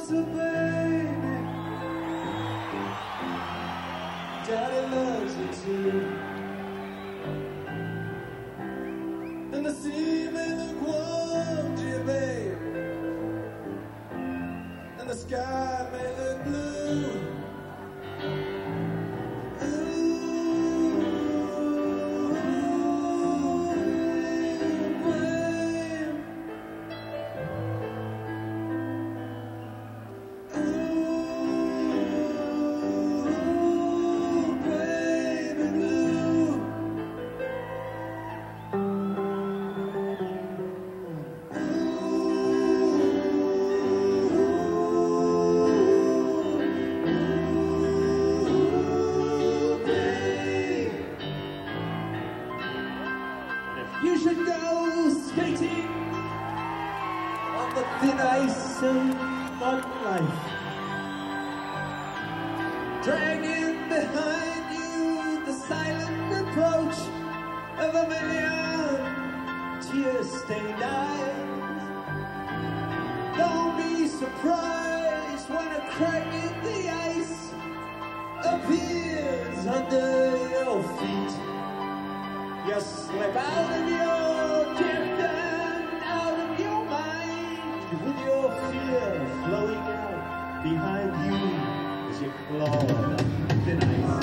closer, baby. Daddy loves you too. And the sea may look warm, dear babe, and the sky may look blue. You should go skating on the thin ice of modern life, dragging behind you the silent reproach of a million tear-stained eyes. Don't be surprised when a crack in the ice appears under your feet. You slip out of your gift and out of your mind, with your fear flowing out behind you as you claw on thin ice.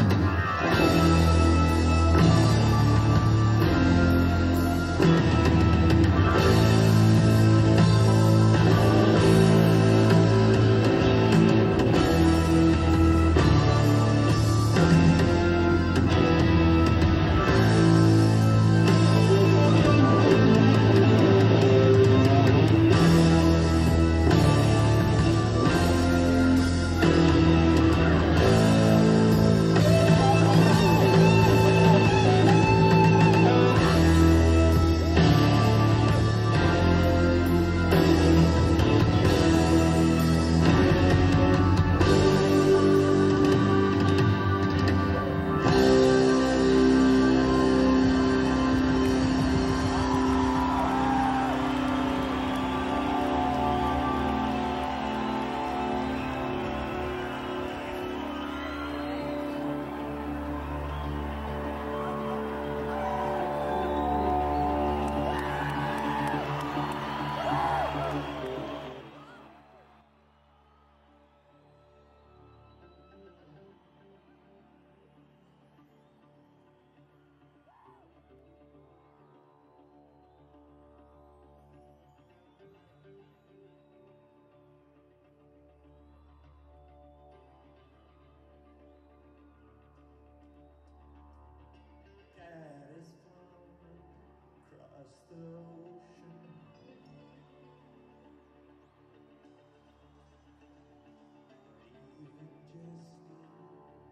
The ocean, even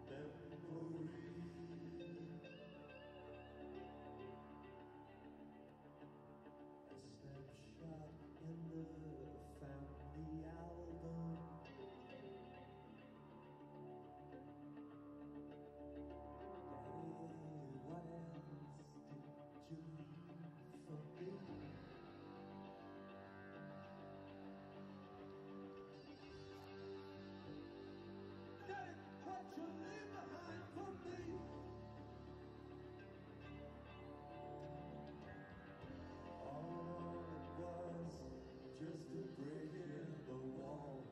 just memory. A snapshot in the family album. Hey, what else did you for me? Daddy, what you leave behind for me? All it was just a break in the wall.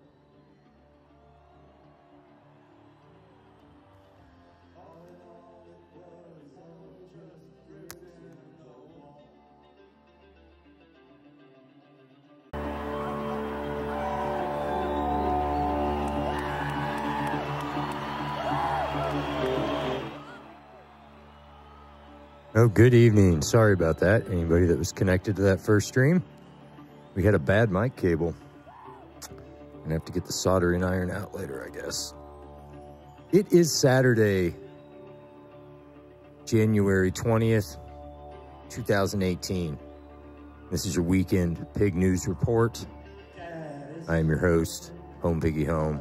All in all, it was all just bricks in the wall. Oh, good evening. Sorry about that. Anybody that was connected to that first stream? We had a bad mic cable. Gonna have to get the soldering iron out later, I guess. It is Saturday, January 20th, 2018. This is your weekend Pig News Report. I am your host, Home Piggy Home.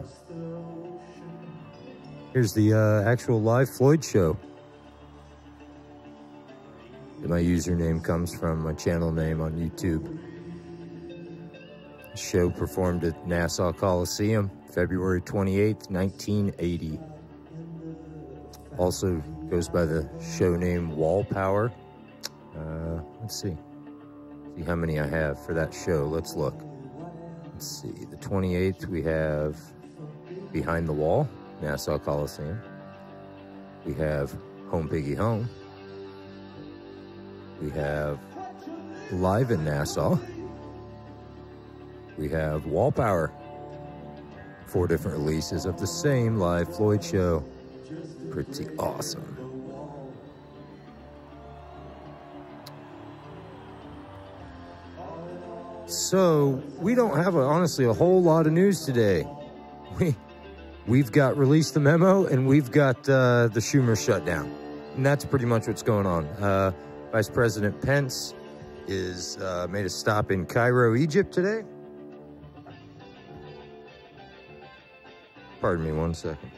Here's the actual live Floyd show. My username comes from my channel name on YouTube. show performed at Nassau Coliseum, February 28th, 1980. Also goes by the show name Wall Power. Let's see how many I have for that show. Let's look. Let's see, the 28th we have Behind the Wall, Nassau Coliseum. We have Home Piggy Home. We have Live in Nassau. We have Wall Power. 4 different releases of the same live Floyd show. Pretty awesome. So we don't have honestly a whole lot of news today. We've got Release the Memo and we've got the Schumer shutdown, and that's pretty much what's going on. Vice President Pence is made a stop in Cairo, Egypt today. Pardon me 1 second.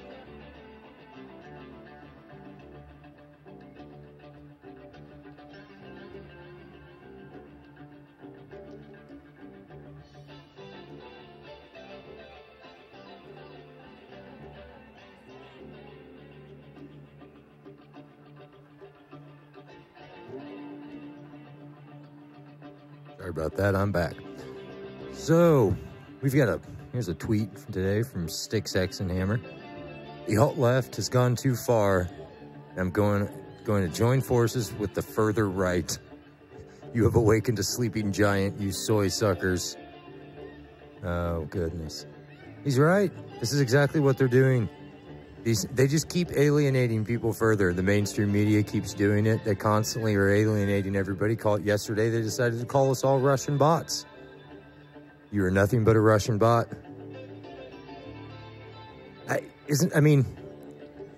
Sorry about that, I'm back. So, we've got here's a tweet from today from Sticks, X, and Hammer. The alt left has gone too far, and I'm going to join forces with the further right. You have awakened a sleeping giant, you soy suckers. Oh, goodness. He's right. This is exactly what they're doing. They just keep alienating people further. The mainstream media keeps doing it. They constantly are alienating everybody. Yesterday, they decided to call us all Russian bots. You are nothing but a Russian bot.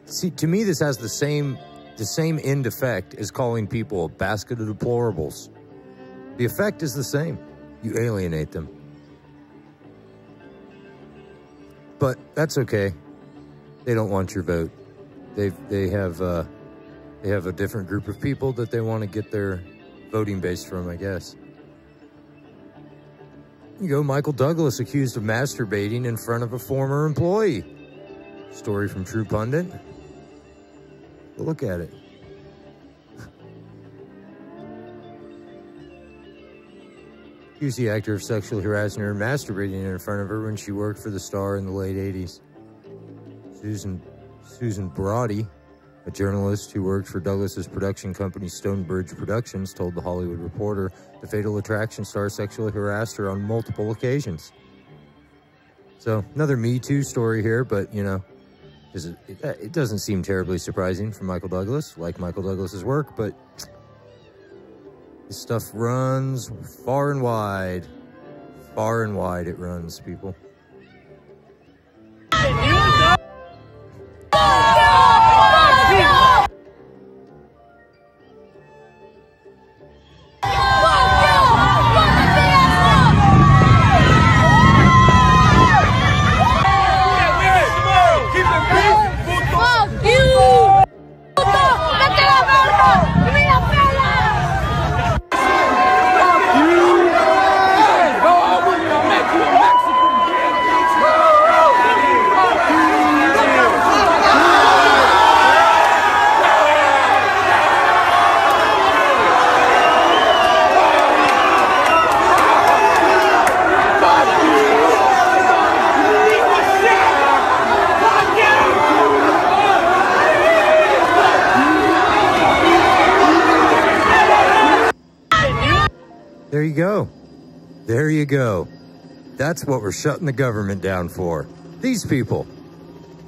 See, to me, this has the same end effect as calling people a basket of deplorables. The effect is the same. You alienate them. But that's okay. They don't want your vote. They have a different group of people that they want to get their voting base from, I guess. You go, Michael Douglas accused of masturbating in front of a former employee. Story from True Pundit. Look at it. Accused the actor of sexually harassing her and masturbating in front of her when she worked for the Star in the late 80s. Susan Brody, a journalist who worked for Douglas's production company Stonebridge Productions, told The Hollywood Reporter the Fatal Attraction star sexually harassed her on multiple occasions. So, another Me Too story here, but, you know, it doesn't seem terribly surprising for Michael Douglas, like Michael Douglas's work, but this stuff runs far and wide. Far and wide it runs, people. There you go. There you go. That's what we're shutting the government down for. These people.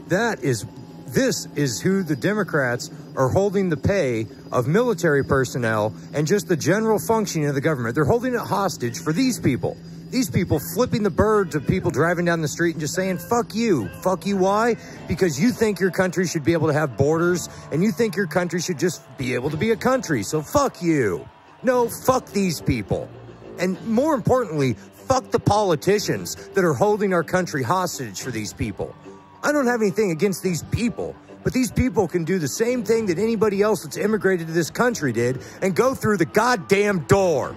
This is who the Democrats are holding the pay of military personnel and just the general functioning of the government. They're holding it hostage for these people. These people flipping the bird to people driving down the street and just saying, fuck you. Fuck you, why? Because you think your country should be able to have borders and you think your country should just be able to be a country. So fuck you. No, fuck these people. And more importantly, fuck the politicians that are holding our country hostage for these people. I don't have anything against these people, but these people can do the same thing that anybody else that's immigrated to this country did and go through the goddamn door.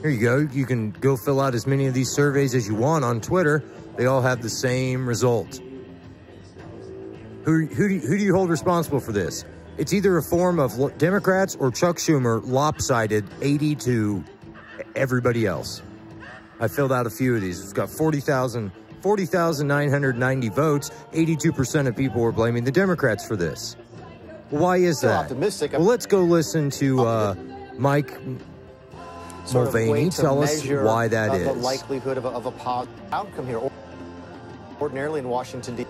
Here you go. You can go fill out as many of these surveys as you want on Twitter. They all have the same result. Who do you hold responsible for this? It's either a form of Democrats or Chuck Schumer, lopsided 80 to everybody else. I filled out a few of these. It's got 40,990 votes. 82% of people were blaming the Democrats for this. Well, why is that? Well, let's go listen to Mike Mulvaney tell us why that is. The likelihood of a positive outcome here. Ordinarily in Washington, D.C.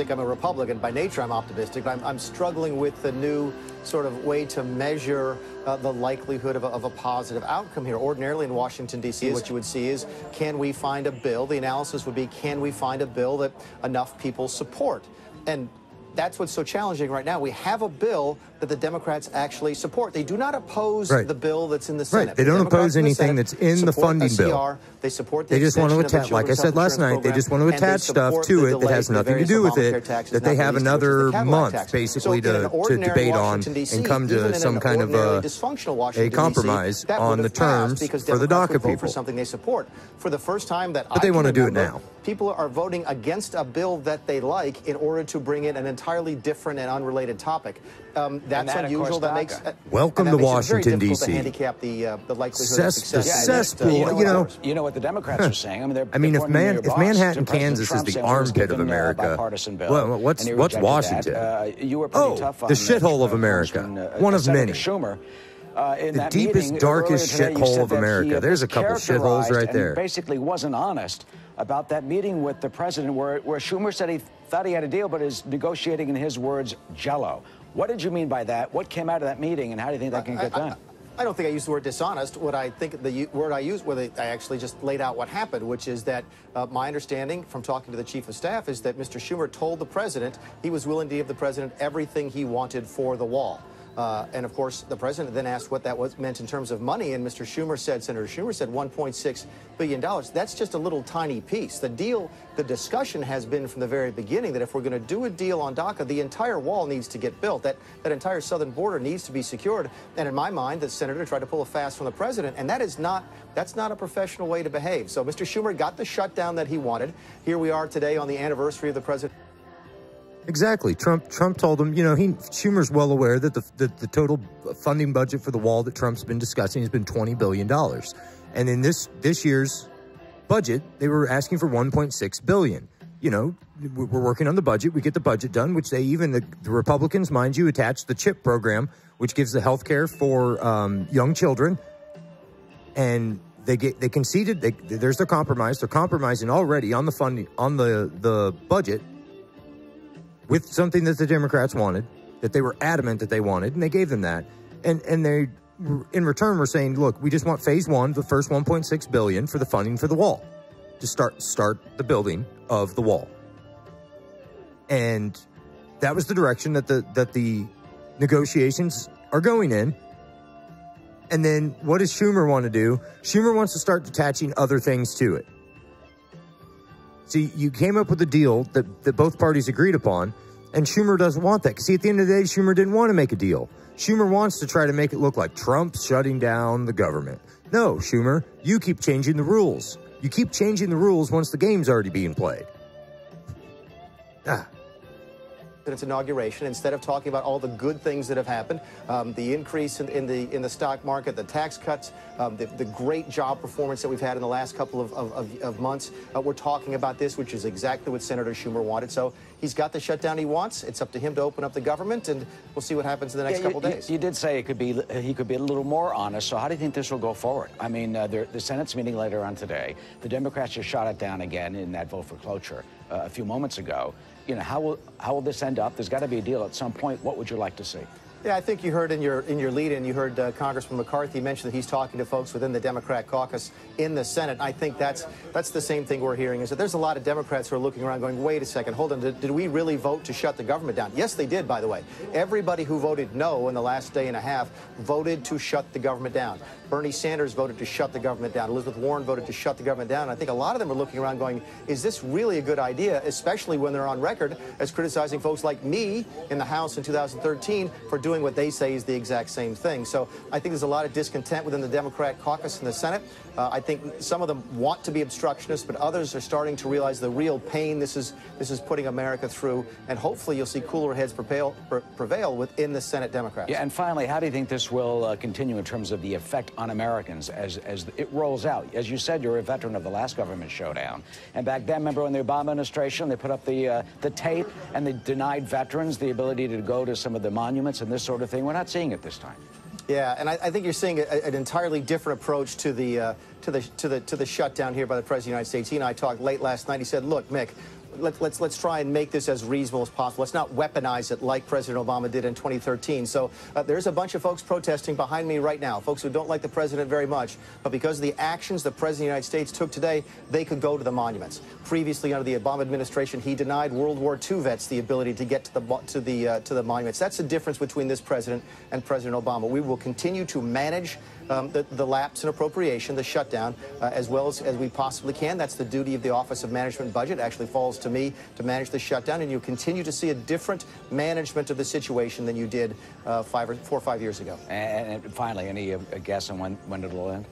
I'm a Republican by nature. I'm optimistic, but I'm struggling with the new sort of way to measure the likelihood of a positive outcome here. Ordinarily in Washington, D.C., what you would see is, can we find a bill? The analysis would be, can we find a bill that enough people support? And that's what's so challenging right now. We have a bill that the Democrats actually support. They do not oppose the bill that's in the Senate. Right. They don't oppose anything that's in the funding bill. They support they just want to attach, like I said last night, they just want to attach stuff to it that has nothing to do with it, that they have another month, basically, to debate on and come to some kind of a compromise on the terms for the DACA people. Something they support. For the first time that but they want to do it now. People are voting against a bill that they like in order to bring in an entirely different and unrelated topic. That's unusual. That makes welcome to Washington, D.C. To handicap the likelihood of success. Cesspool, you know what the Democrats are saying. I mean, if Manhattan, Kansas is the armpit of America, well, what's Washington? The shithole of America. One of many. The deepest, darkest shithole of America. There's a couple shitholes right there. Basically wasn't honest about that meeting with the president where Schumer said he thought he had a deal, but is negotiating, in his words, jello. What did you mean by that? What came out of that meeting, and how do you think that can get done? I don't think I used the word dishonest. What I think the word I used, I actually just laid out what happened, which is that my understanding from talking to the chief of staff is that Mr. Schumer told the president he was willing to give the president everything he wanted for the wall. And of course, the president then asked what that meant in terms of money, and Mr. Schumer said, Senator Schumer said $1.6 billion. That's just a little tiny piece. The discussion has been from the very beginning that if we're going to do a deal on DACA, the entire wall needs to get built. That entire southern border needs to be secured. And in my mind, the senator tried to pull a fast from the president, and that's not a professional way to behave. So Mr. Schumer got the shutdown that he wanted. Here we are today on the anniversary of the president. Exactly. Trump told him, Schumer's well aware that the total funding budget for the wall that Trump's been discussing has been $20 billion. And in this year's budget, they were asking for $1.6 billion. We're working on the budget. We get the budget done, which the Republicans, mind you, attached the CHIP program, which gives the health care for young children. And they conceded. There's their compromise. They're compromising already on the funding, on the budget, with something that the Democrats wanted, that they were adamant that they wanted, and they gave them that. And they, in return, were saying, look, we just want phase one, the first $1.6 billion for the funding for the wall, to start the building of the wall. And that was the direction that the negotiations are going in. And then what does Schumer want to do? Schumer wants to start attaching other things to it. See, you came up with a deal that both parties agreed upon, and Schumer doesn't want that. Because, see, at the end of the day, Schumer didn't want to make a deal. Schumer wants to try to make it look like Trump's shutting down the government. No, Schumer, you keep changing the rules. You keep changing the rules once the game's already being played. Its inauguration, instead of talking about all the good things that have happened, the increase in the stock market, the tax cuts, the great job performance that we've had in the last couple of months, we're talking about this, which is exactly what Senator Schumer wanted. So he's got the shutdown he wants. It's up to him to open up the government, and we'll see what happens in the next couple of days. You did say he could be a little more honest. So how do you think this will go forward? I mean, the Senate's meeting later on today. The Democrats just shot it down again in that vote for cloture a few moments ago. How will this end up? There's got to be a deal at some point. What would you like to see? Yeah, I think you heard in your lead-in, you heard Congressman McCarthy mention that he's talking to folks within the Democrat caucus in the Senate. I think that's the same thing we're hearing, is that there's a lot of Democrats who are looking around going, wait a second, hold on, did we really vote to shut the government down? Yes, they did, by the way. Everybody who voted no in the last day and a half voted to shut the government down. Bernie Sanders voted to shut the government down. Elizabeth Warren voted to shut the government down. And I think a lot of them are looking around going, is this really a good idea, especially when they're on record as criticizing folks like me in the House in 2013 for doing doing what they say is the exact same thing. So I think there's a lot of discontent within the Democrat caucus in the Senate. I think some of them want to be obstructionists, but others are starting to realize the real pain this is putting America through, and hopefully you'll see cooler heads prevail within the Senate Democrats. Yeah, and finally, how do you think this will continue in terms of the effect on Americans as it rolls out? As you said, you're a veteran of the last government showdown, and back then, remember when the Obama administration, they put up the tape and they denied veterans the ability to go to some of the monuments and this sort of thing. We're not seeing it this time. Yeah, and I think you're seeing an entirely different approach to the shutdown here by the President of the United States. He and I talked late last night. He said, "Look, Mick, let's try and make this as reasonable as possible. Let's not weaponize it like President Obama did in 2013." So there's a bunch of folks protesting behind me right now, folks who don't like the president very much, but because of the actions the President of the United States took today, they could go to the monuments. Previously, under the Obama administration, he denied World War II vets the ability to get to the monuments. That's the difference between this president and President Obama. We will continue to manage the lapse in appropriation, the shutdown, as well as we possibly can. That's the duty of the Office of Management and Budget. It actually falls to me to manage the shutdown, and you'll continue to see a different management of the situation than you did 4 or 5 years ago. And finally, any guess on when it'll end?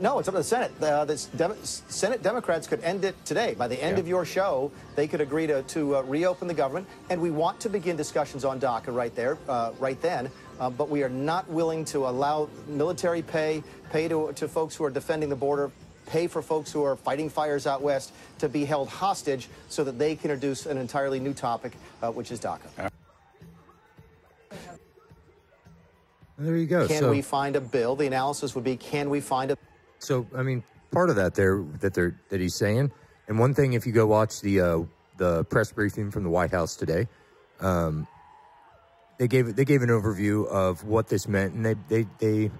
No, it's up to the Senate. The Senate Democrats could end it today. By the end of your show, they could agree to reopen the government, and we want to begin discussions on DACA right then. But we are not willing to allow military pay to folks who are defending the border, pay for folks who are fighting fires out west to be held hostage so that they can introduce an entirely new topic, which is DACA. There you go. Can we find a bill? The analysis would be, can we find a... So, I mean, part of that that he's saying, and one thing, if you go watch the press briefing from the White House today, they gave an overview of what this meant, and they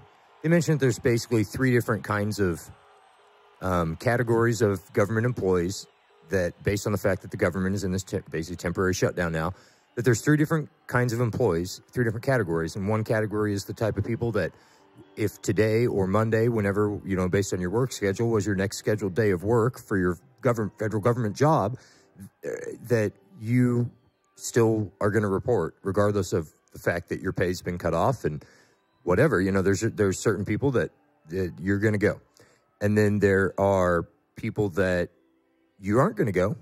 mentioned that there's basically 3 different kinds of categories of government employees that, based on the fact that the government is in this basically temporary shutdown now, that there's 3 different kinds of employees, 3 different categories, and one category is the type of people that, if today or Monday, whenever, based on your work schedule, was your next scheduled day of work for your federal government job, that you still are going to report, regardless of the fact that your pay's been cut off and whatever. There's certain people that you're going to go. And then there are people that you aren't going to go,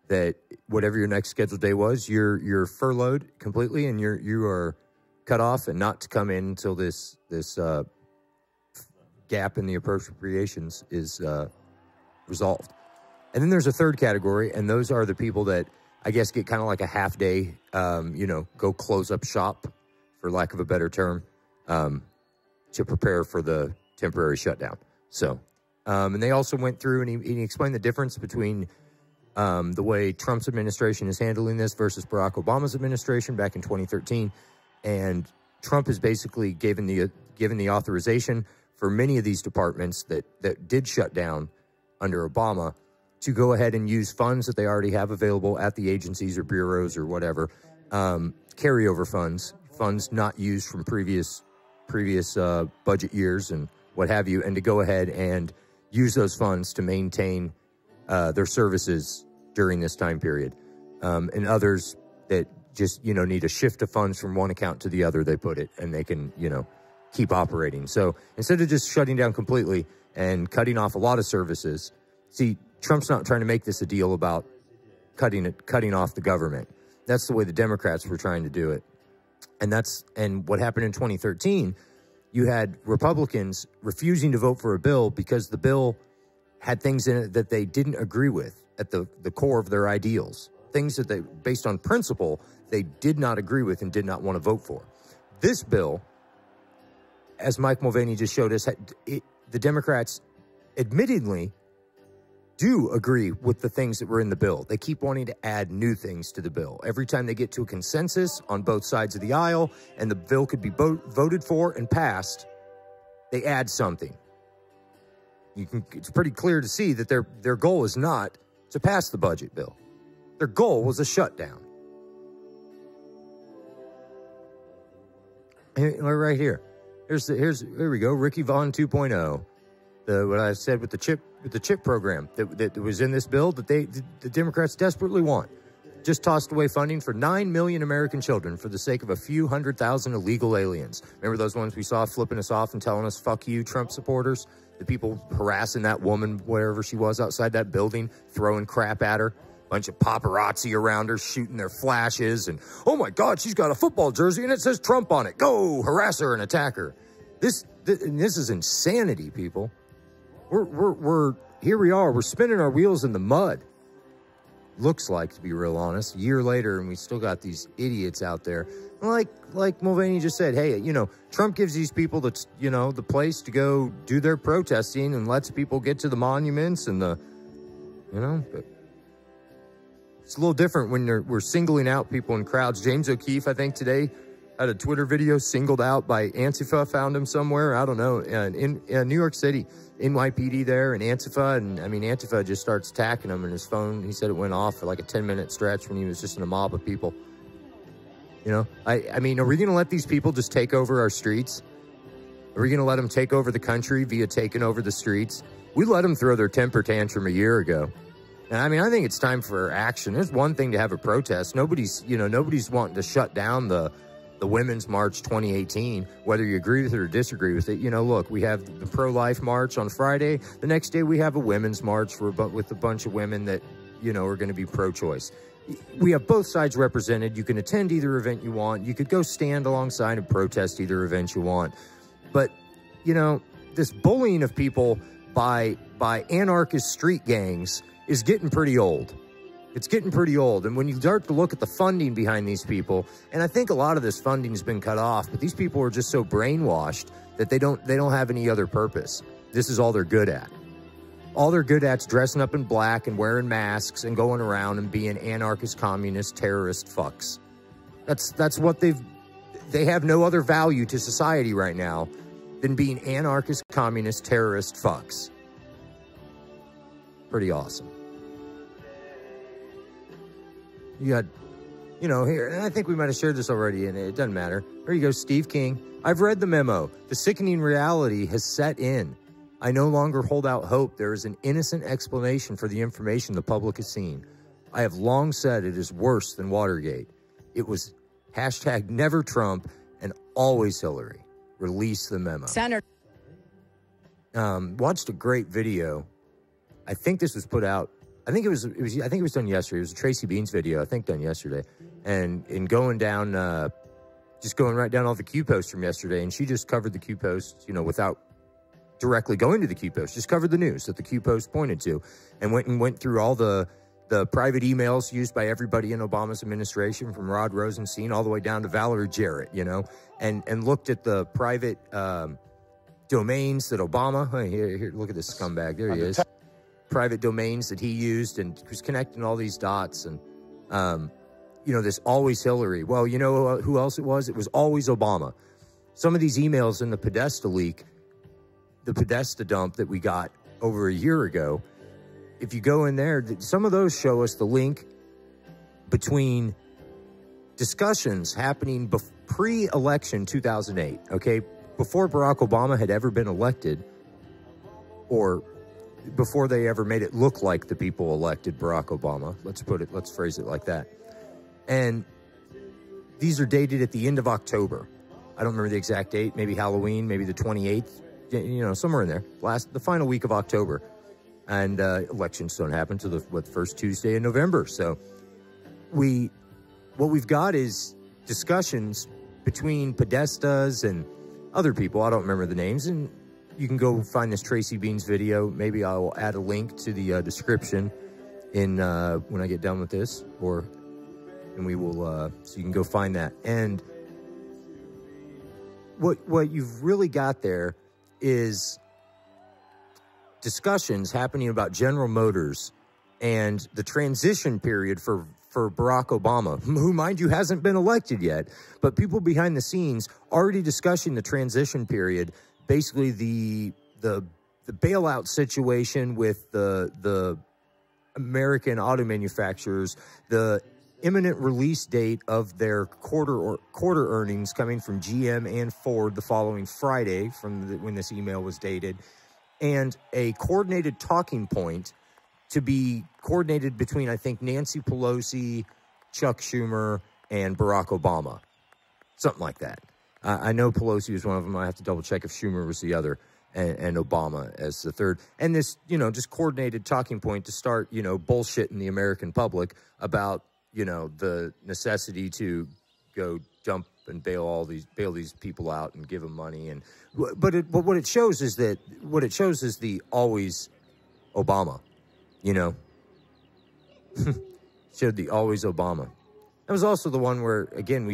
that whatever your next scheduled day was, you're furloughed completely, and you are cut off and not to come in until this gap in the appropriations is resolved. And then there's a third category, and those are the people that I guess get kind of like a half day, go close up shop, for lack of a better term, to prepare for the temporary shutdown. So, and they also went through and he explained the difference between the way Trump's administration is handling this versus Barack Obama's administration back in 2013. And Trump has basically given the authorization for many of these departments that did shut down under Obama to go ahead and use funds that they already have available at the agencies or bureaus or whatever, carryover funds not used from previous budget years and what have you, and to go ahead and use those funds to maintain their services during this time period. And others that just, need a shift of funds from one account to the other, they put it, and they can, keep operating. So instead of just shutting down completely and cutting off a lot of services, see, Trump's not trying to make this a deal about cutting off the government. That's the way the Democrats were trying to do it. And what happened in 2013, you had Republicans refusing to vote for a bill because the bill had things in it that they didn't agree with at the core of their ideals. Things that they, based on principle, they did not agree with and did not want to vote for. This bill, as Mike Mulvaney just showed us, the Democrats admittedly do agree with the things that were in the bill. They keep wanting to add new things to the bill. Every time they get to a consensus on both sides of the aisle and the bill could be voted for and passed, they add something. It's pretty clear to see that their goal is not to pass the budget bill. Their goal was a shutdown. Right here. Here we go. Ricky Vaughn 2.0. What I said with the chip program that was in this bill that the Democrats desperately want. just tossed away funding for 9 million American children for the sake of a few 100,000 illegal aliens. Remember those ones we saw flipping us off and telling us, fuck you, Trump supporters? The people harassing that woman, wherever she was, outside that building, throwing crap at her. Bunch of paparazzi around her, shooting their flashes, and, oh my God, she's got a football jersey and it says Trump on it. Go, harass her and attack her. This is insanity, people. Here we are, we're spinning our wheels in the mud. Looks like, to be real honest, a year later, and we still got these idiots out there. Like Mulvaney just said, hey, you know, Trump gives these people the, you know, the place to go do their protesting and lets people get to the monuments and the, you know, but it's a little different when we're singling out people in crowds. James O'Keefe, I think today, had a Twitter video singled out by Antifa, found him somewhere, I don't know, in New York City, NYPD there, and Antifa, and I mean, Antifa just starts attacking him, and his phone, he said it went off for like a 10-minute stretch when he was just in a mob of people. You know, I mean, are we going to let these people just take over our streets? Are we going to let them take over the country via taking over the streets? We let them throw their temper tantrum a year ago. And I mean, I think it's time for action. There's one thing to have a protest. Nobody's wanting to shut down the Women's March 2018, whether you agree with it or disagree with it. You know, look, we have the pro-life march on Friday. The next day we have a women's march with a bunch of women that, you know, are going to be pro-choice. We have both sides represented. You can attend either event you want. You could go stand alongside and protest either event you want. But, you know, this bullying of people by anarchist street gangs is getting pretty old. It's getting pretty old. And when you start to look at the funding behind these people, and I think a lot of this funding has been cut off, but these people are just so brainwashed that they don't have any other purpose. This is all they're good at. All they're good at is dressing up in black and wearing masks and going around and being anarchist, communist, terrorist fucks. That's what they have no other value to society right now than being anarchist, communist, terrorist fucks. Pretty awesome. You got, you know, here, and I think we might have shared this already, and it doesn't matter. Here you go, Steve King. I've read the memo. The sickening reality has set in. I no longer hold out hope. There is an innocent explanation for the information the public has seen. I have long said it is worse than Watergate. It was hashtag never Trump and always Hillary. Release the memo. Senator. Watched a great video. I think this was put out. I think it was done yesterday. It was a Tracy Beans video, I think, done yesterday. And in going down, just going right down all the Q posts from yesterday, and she just covered the Q posts, you know, without directly going to the Q post, just covered the news that the Q post pointed to, and went through all the private emails used by everybody in Obama's administration, from Rod Rosenstein all the way down to Valerie Jarrett, you know, and looked at the private domains that Obama, here, look at this scumbag, there he is. Private domains that he used, and was connecting all these dots, and you know, this always Hillary. Well, you know who else it was? It was always Obama. Some of these emails in the Podesta leak, the Podesta dump that we got over a year ago, if you go in there, some of those show us the link between discussions happening pre-election 2008, okay? Before Barack Obama had ever been elected, or before they ever made it look like the people elected Barack Obama. Let's phrase it like that. And these are dated at the end of October. I don't remember the exact date, maybe Halloween, maybe the 28th, you know, somewhere in there, the final week of October. And elections don't happen till the first Tuesday in November. So what we've got is discussions between Podestas and other people. I don't remember the names, and you can go find this Tracy Beans video. Maybe I'll add a link to the description in when I get done with this, and we will so you can go find that. And what you've really got there is discussions happening about General Motors and the transition period for Barack Obama, who, mind you, hasn't been elected yet, but people behind the scenes already discussing the transition period. Basically, the bailout situation with the American auto manufacturers, the imminent release date of their quarter earnings coming from GM and Ford the following Friday from when this email was dated, and a coordinated talking point to be coordinated between, I think, Nancy Pelosi, Chuck Schumer, and Barack Obama. Something like that. I know Pelosi was one of them. I have to double check if Schumer was the other, and Obama as the third. And this, just coordinated talking point to start, bullshitting the American public about, the necessity to go dump and bail these people out and give them money. And but what it shows is the always Obama, showed the always Obama. That was also the one where, again,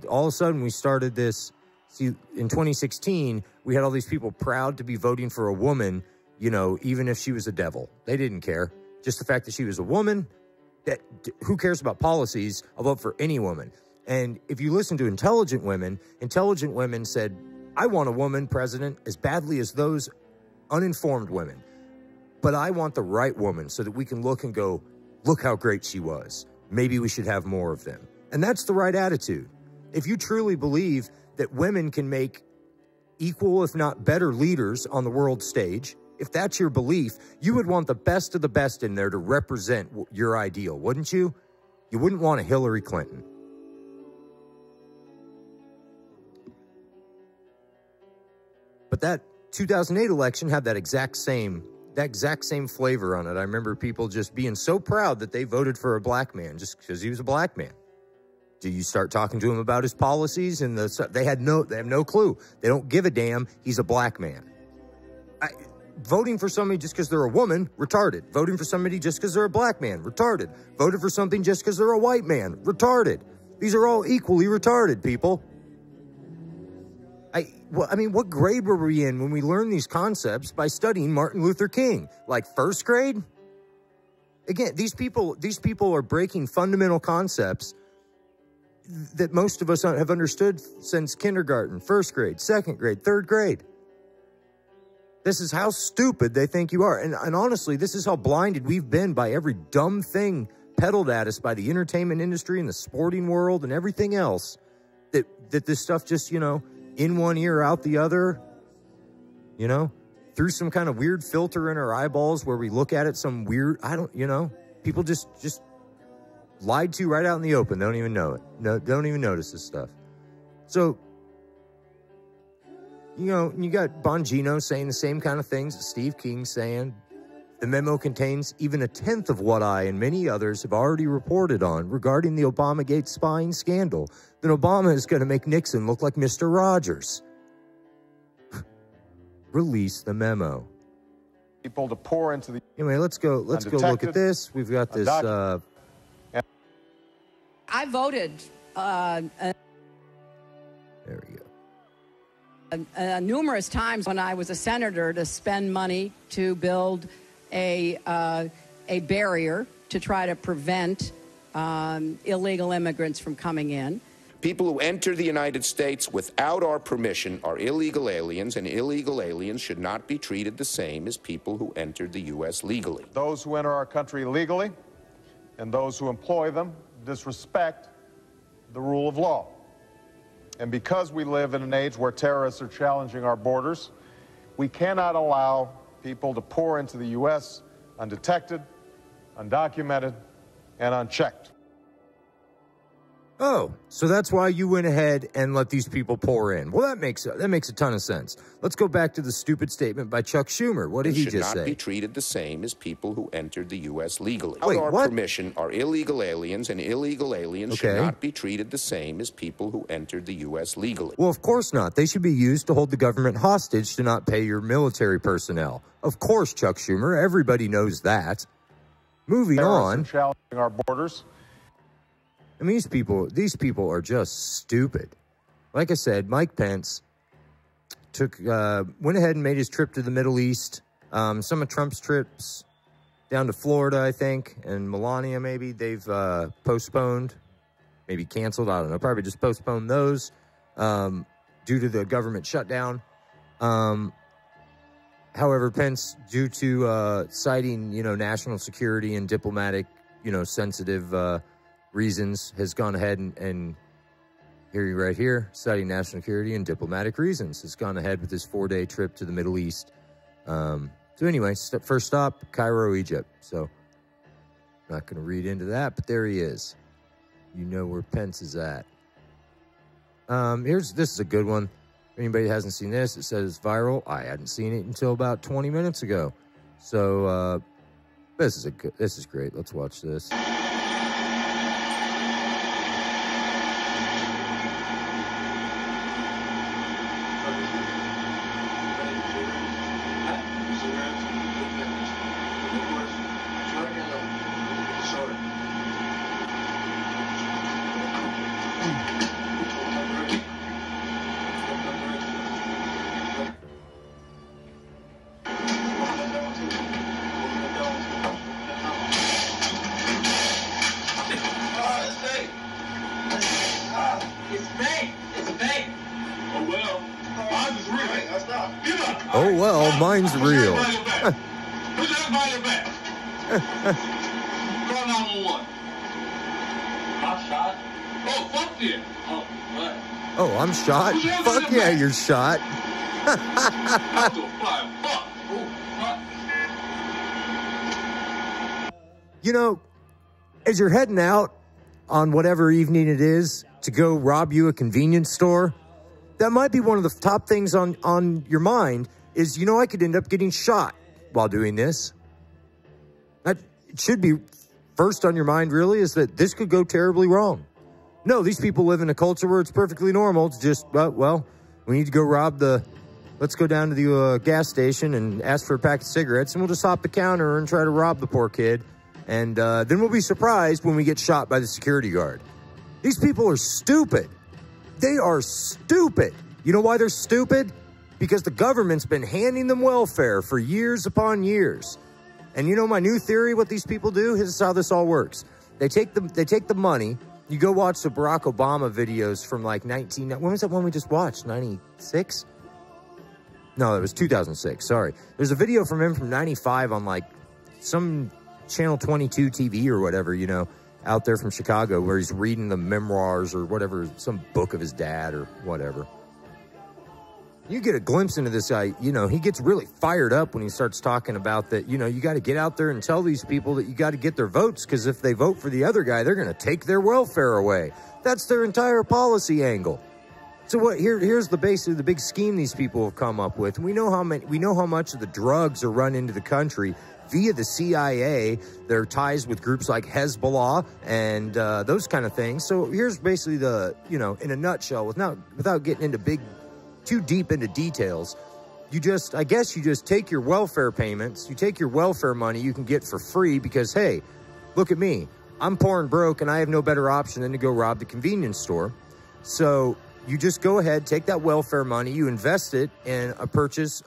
all of a sudden we started this. See, in 2016, we had all these people proud to be voting for a woman, even if she was a devil. They didn't care. Just the fact that she was a woman, who cares about policies? I'll vote for any woman. And if you listen to intelligent women said, I want a woman president as badly as those uninformed women. But I want the right woman so that we can look and go, look how great she was. Maybe we should have more of them. And that's the right attitude. If you truly believe that women can make equal, if not better, leaders on the world stage, if that's your belief, you would want the best of the best in there to represent your ideal, wouldn't you? You wouldn't want a Hillary Clinton. But that 2008 election had that exact same flavor on it. I remember people just being so proud that they voted for a black man just because he was a black man. Do you start talking to him about his policies? And they have no clue. They don't give a damn. He's a black man. Voting for somebody just because they're a woman, retarded. Voting for somebody just because they're a black man, retarded. Voting for something just because they're a white man, retarded. These are all equally retarded, people. What grade were we in when we learned these concepts by studying Martin Luther King? Like first grade? Again, these people are breaking fundamental concepts that most of us have understood since kindergarten, first grade, second grade, third grade. This is how stupid they think you are. And honestly, this is how blinded we've been by every dumb thing peddled at us by the entertainment industry and the sporting world and everything else. That this stuff just, in one ear, out the other, through some kind of weird filter in our eyeballs where we look at it some weird, people just lied to right out in the open. Don't even know it. No, don't even notice this stuff. So, you got Bongino saying the same kind of things that Steve King's saying. The memo contains even a tenth of what I and many others have already reported on regarding the Obamagate spying scandal. Then Obama is going to make Nixon look like Mr. Rogers. Release the memo. People to pour into the... Anyway, let's go look at this. We've got this... I voted... there we go. Numerous times when I was a senator to spend money to build a barrier to try to prevent illegal immigrants from coming in. People who enter the United States without our permission are illegal aliens, and illegal aliens should not be treated the same as people who entered the U.S. legally. Those who enter our country illegally and those who employ them disrespect the rule of law. And because we live in an age where terrorists are challenging our borders, we cannot allow people to pour into the U.S. undetected, undocumented, and unchecked. Oh, so that's why you went ahead and let these people pour in. Well, that makes a ton of sense. Let's go back to the stupid statement by Chuck Schumer. What did he just say? Should not be treated the same as people who entered the U.S. legally. Wait, Without our what? permission are illegal aliens, and illegal aliens should not be treated the same as people who entered the U.S. legally. Well, of course not. They should be used to hold the government hostage to not pay your military personnel. Of course, Chuck Schumer. Everybody knows that. Moving on. Challenging our borders. I mean, these people are just stupid. Like I said, Mike Pence went ahead and made his trip to the Middle East. Some of Trump's trips down to Florida, I think, and Melania maybe, they've postponed, maybe canceled, I don't know, probably just postponed those due to the government shutdown. However, Pence, due to citing, national security and diplomatic, sensitive reasons, has gone ahead and here, right here, citing national security and diplomatic reasons, has gone ahead with this 4-day trip to the Middle East. So anyway, first stop, Cairo, Egypt. So I'm not going to read into that, but there he is. You know where Pence is at. This is a good one. If anybody hasn't seen this, it says viral. I hadn't seen it until about 20 minutes ago. So this is great. Let's watch this. Oh, well, mine's real. Put your hands behind your back. Call 911. I'm shot. Oh, fuck yeah. Oh, what? Oh, I'm shot? Fuck yeah, you're shot. That's a flying fuck. Oh, fuck. You know, as you're heading out on whatever evening it is to go rob you a convenience store, that might be one of the top things on your mind is, you know, I could end up getting shot while doing this. That it should be first on your mind, really, is that this could go terribly wrong. No, these people live in a culture where it's perfectly normal to just, well, we need to go rob let's go down to the gas station and ask for a pack of cigarettes, and we'll just hop the counter and try to rob the poor kid. And then we'll be surprised when we get shot by the security guard. These people are stupid. They are stupid. You know why they're stupid? Because the government's been handing them welfare for years upon years. And you know my new theory, what these people do? This is how this all works. They take the money. You go watch the Barack Obama videos from like when was that one we just watched? 96? No, it was 2006. Sorry. There's a video from him from 95 on like some Channel 22 TV or whatever, you know, out there from Chicago, where he's reading the memoirs or whatever, some book of his dad or whatever. You get a glimpse into this guy, you know, he gets really fired up when he starts talking about that, you know, you got to get out there and tell these people that you got to get their votes, because if they vote for the other guy, they're going to take their welfare away. That's their entire policy angle. So here's the big scheme these people have come up with. We know how much of the drugs are run into the country via the CIA, their ties with groups like Hezbollah and those kind of things. So here's basically in a nutshell, without getting into too deep into details. I guess you just take your welfare payments, you take your welfare money you can get for free because, hey, look at me. I'm poor and broke and I have no better option than to go rob the convenience store. So you just go ahead, take that welfare money, you invest it in a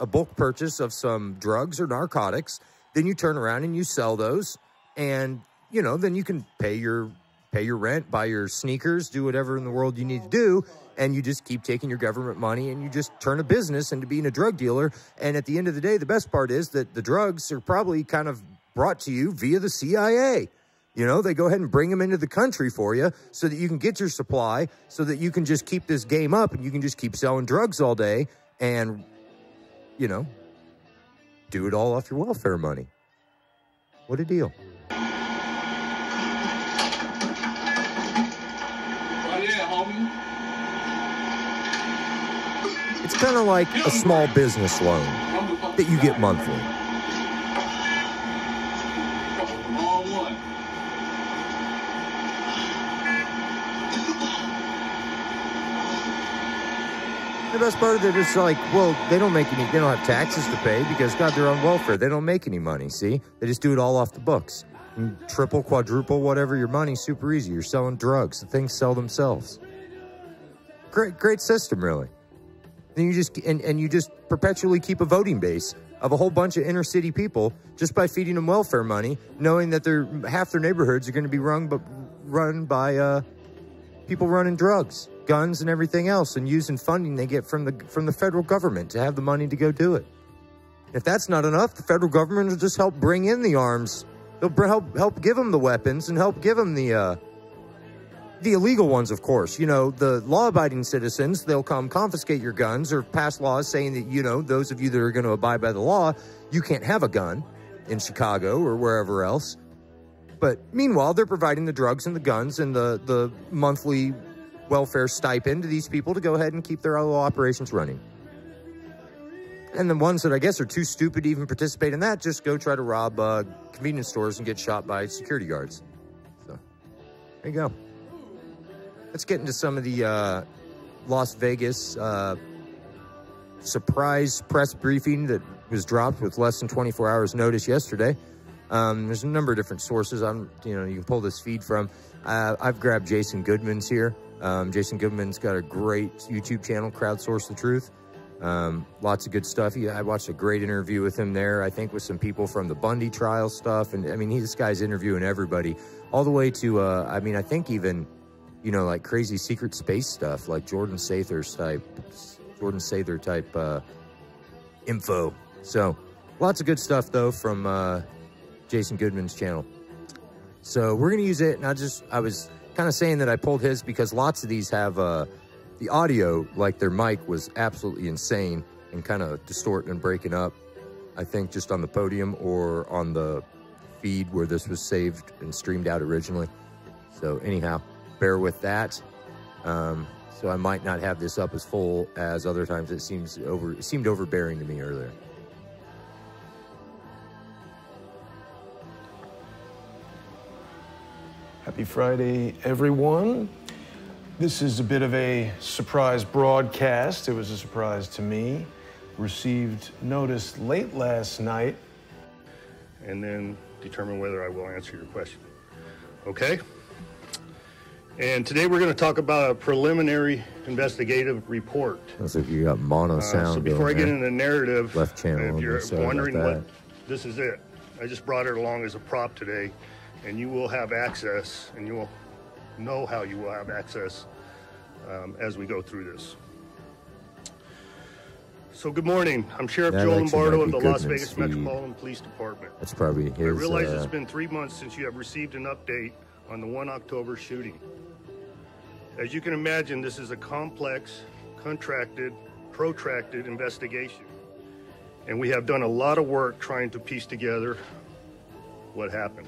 bulk purchase of some drugs or narcotics. Then you turn around and you sell those, and, you know, then you can pay your rent, buy your sneakers, do whatever in the world you need to do, and you just keep taking your government money and you just turn a business into being a drug dealer. And at the end of the day, the best part is that the drugs are probably kind of brought to you via the CIA. You know, they go ahead and bring them into the country for you so that you can get your supply, so that you can just keep this game up and you can just keep selling drugs all day and, you know, do it all off your welfare money. What a deal. Oh, yeah, homie. It's kind of like a small business loan that you get monthly. Wrong one. The best part of it is like, well, they don't have taxes to pay because, God, they're on welfare. They don't make any money, see? They just do it all off the books. You triple, quadruple, whatever your money, super easy. You're selling drugs. The things sell themselves. Great system, really. And you just perpetually keep a voting base of a whole bunch of inner city people just by feeding them welfare money, knowing that half their neighborhoods are going to be run by people running drugs, guns, and everything else, and using funding they get from the federal government to have the money to go do it. If that's not enough, the federal government will just help bring in the arms. They'll help give them the weapons and help give them the illegal ones, of course. You know, the law-abiding citizens, they'll come confiscate your guns or pass laws saying that, you know, those of you that are going to abide by the law, you can't have a gun in Chicago or wherever else. But meanwhile, they're providing the drugs and the guns and the monthly welfare stipend to these people to go ahead and keep their little operations running. And the ones that I guess are too stupid to even participate in that just go try to rob convenience stores and get shot by security guards. So, there you go. Let's get into some of the Las Vegas surprise press briefing that was dropped with less than 24 hours notice yesterday. There's a number of different sources you can pull this feed from. I've grabbed Jason Goodman's here. Jason Goodman's got a great YouTube channel, Crowdsource the Truth. Lots of good stuff. I watched a great interview with him there, I think with some people from the Bundy trial stuff. And I mean, this guy's interviewing everybody all the way to, I think even, like crazy secret space stuff, like Jordan Sather type info. So lots of good stuff though from Jason Goodman's channel. So we're going to use it. And I was kind of saying that I pulled his because lots of these have, the audio, like their mic, was absolutely insane and kind of distorting and breaking up, I think, just on the podium or on the feed where this was saved and streamed out originally. So anyhow, bear with that. So I might not have this up as full as other times. It seemed overbearing to me earlier. Happy Friday, everyone. This is a bit of a surprise broadcast. It was a surprise to me. Received notice late last night. And then determine whether I will answer your question. Okay? And today we're going to talk about a preliminary investigative report. Looks like you got mono sound. So before I get into the narrative, left channel, if you're wondering what, this is it. I just brought it along as a prop today, and you will have access, and you will know how you will have access as we go through this. So good morning. I'm Sheriff Joe Lombardo of the Las Vegas Metropolitan Police Department. That's probably his. I realize it's been 3 months since you have received an update on the 1 October shooting. As you can imagine, this is a complex, protracted investigation. And we have done a lot of work trying to piece together what happened.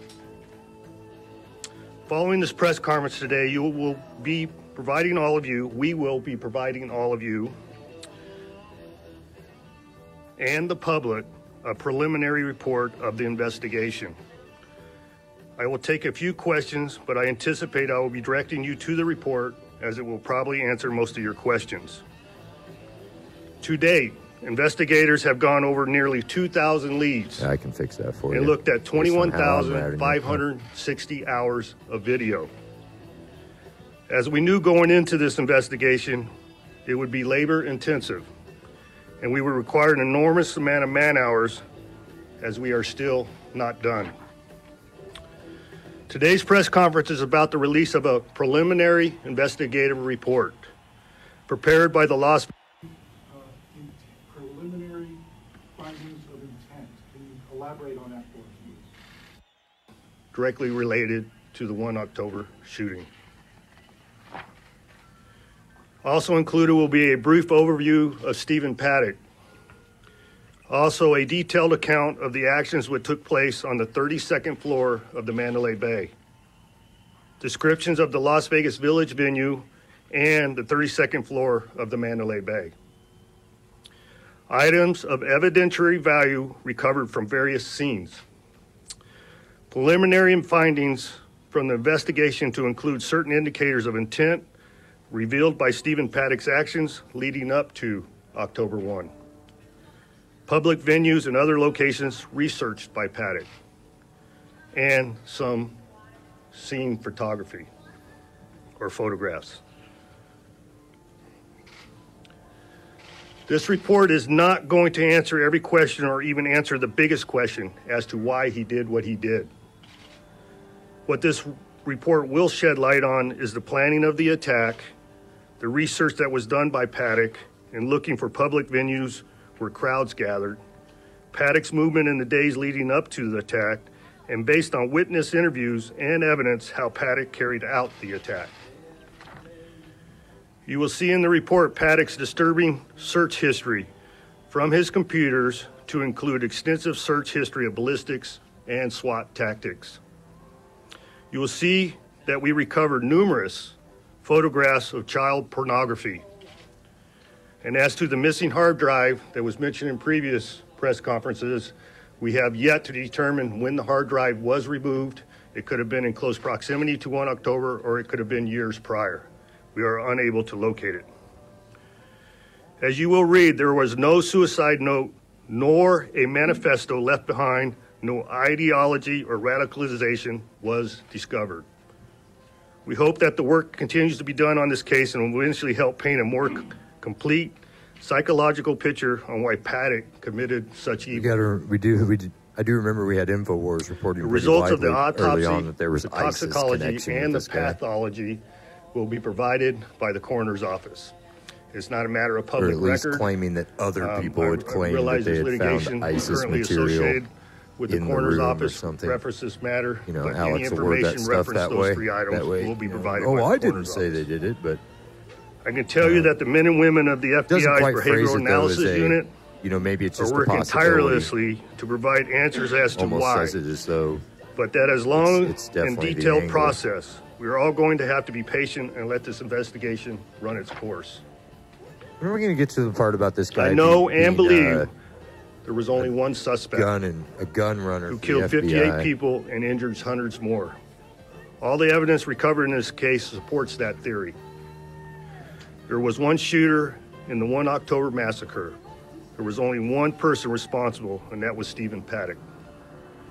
Following this press conference today, we will be providing all of you and the public a preliminary report of the investigation. I will take a few questions, but I anticipate I will be directing you to the report as it will probably answer most of your questions. To date, investigators have gone over nearly 2,000 leads. I can fix that for you. And looked at 21,560 hours of video. As we knew going into this investigation, it would be labor intensive, and we would require an enormous amount of man hours, as we are still not done. Today's press conference is about the release of a preliminary investigative report prepared by the Las preliminary findings of intent. Can you elaborate on that for us, please? directly related to the 1 October shooting. Also included will be a brief overview of Stephen Paddock. Also, a detailed account of the actions which took place on the 32nd floor of the Mandalay Bay. Descriptions of the Las Vegas Village venue and the 32nd floor of the Mandalay Bay. Items of evidentiary value recovered from various scenes. Preliminary findings from the investigation to include certain indicators of intent revealed by Stephen Paddock's actions leading up to October 1. Public venues and other locations researched by Paddock, and some scene photography or photographs. This report is not going to answer every question or even answer the biggest question as to why he did what he did. What this report will shed light on is the planning of the attack, the research that was done by Paddock in looking for public venues where crowds gathered, Paddock's movement in the days leading up to the attack, and based on witness interviews and evidence, how Paddock carried out the attack. You will see in the report Paddock's disturbing search history from his computers to include extensive search history of ballistics and SWAT tactics. You will see that we recovered numerous photographs of child pornography. And as to the missing hard drive that was mentioned in previous press conferences, we have yet to determine when the hard drive was removed. It could have been in close proximity to 1 October, or it could have been years prior. We are unable to locate it. As you will read, there was no suicide note, nor a manifesto left behind. No ideology or radicalization was discovered. We hope that the work continues to be done on this case and will eventually help paint a more complete psychological picture on why Paddock committed such evil. I do remember we had InfoWars reporting the results of the early on autopsy, that there was the ISIS toxicology, connection and the with this guy. pathology will be provided by the coroner's office. It's not a matter of Or public at least record. claiming that other people I had claimed that realize they there's had found litigation ISIS currently material associated with the in the coroner's room or office something. reference this matter, You know, but any Alex will word that information stuff reference that those way. 3 items That way, will be you know, provided oh, by the I didn't coroner's say office. they did it, but I can tell you that the men and women of the doesn't FBI's quite phrase Behavioral it though as Analysis a, Unit you know, maybe it's are just a working possibility. tirelessly to provide answers as to Almost why, says it as though but that as long it's and definitely the detailed angle. process, we are all going to have to be patient and let this investigation run its course. When are we going to get to the part about this guy? I know being, and believe there was only one suspect a gun runner who for killed the 58 FBI. people and injured hundreds more. All the evidence recovered in this case supports that theory. There was one shooter in the 1 October massacre. There was only one person responsible, and that was Stephen Paddock.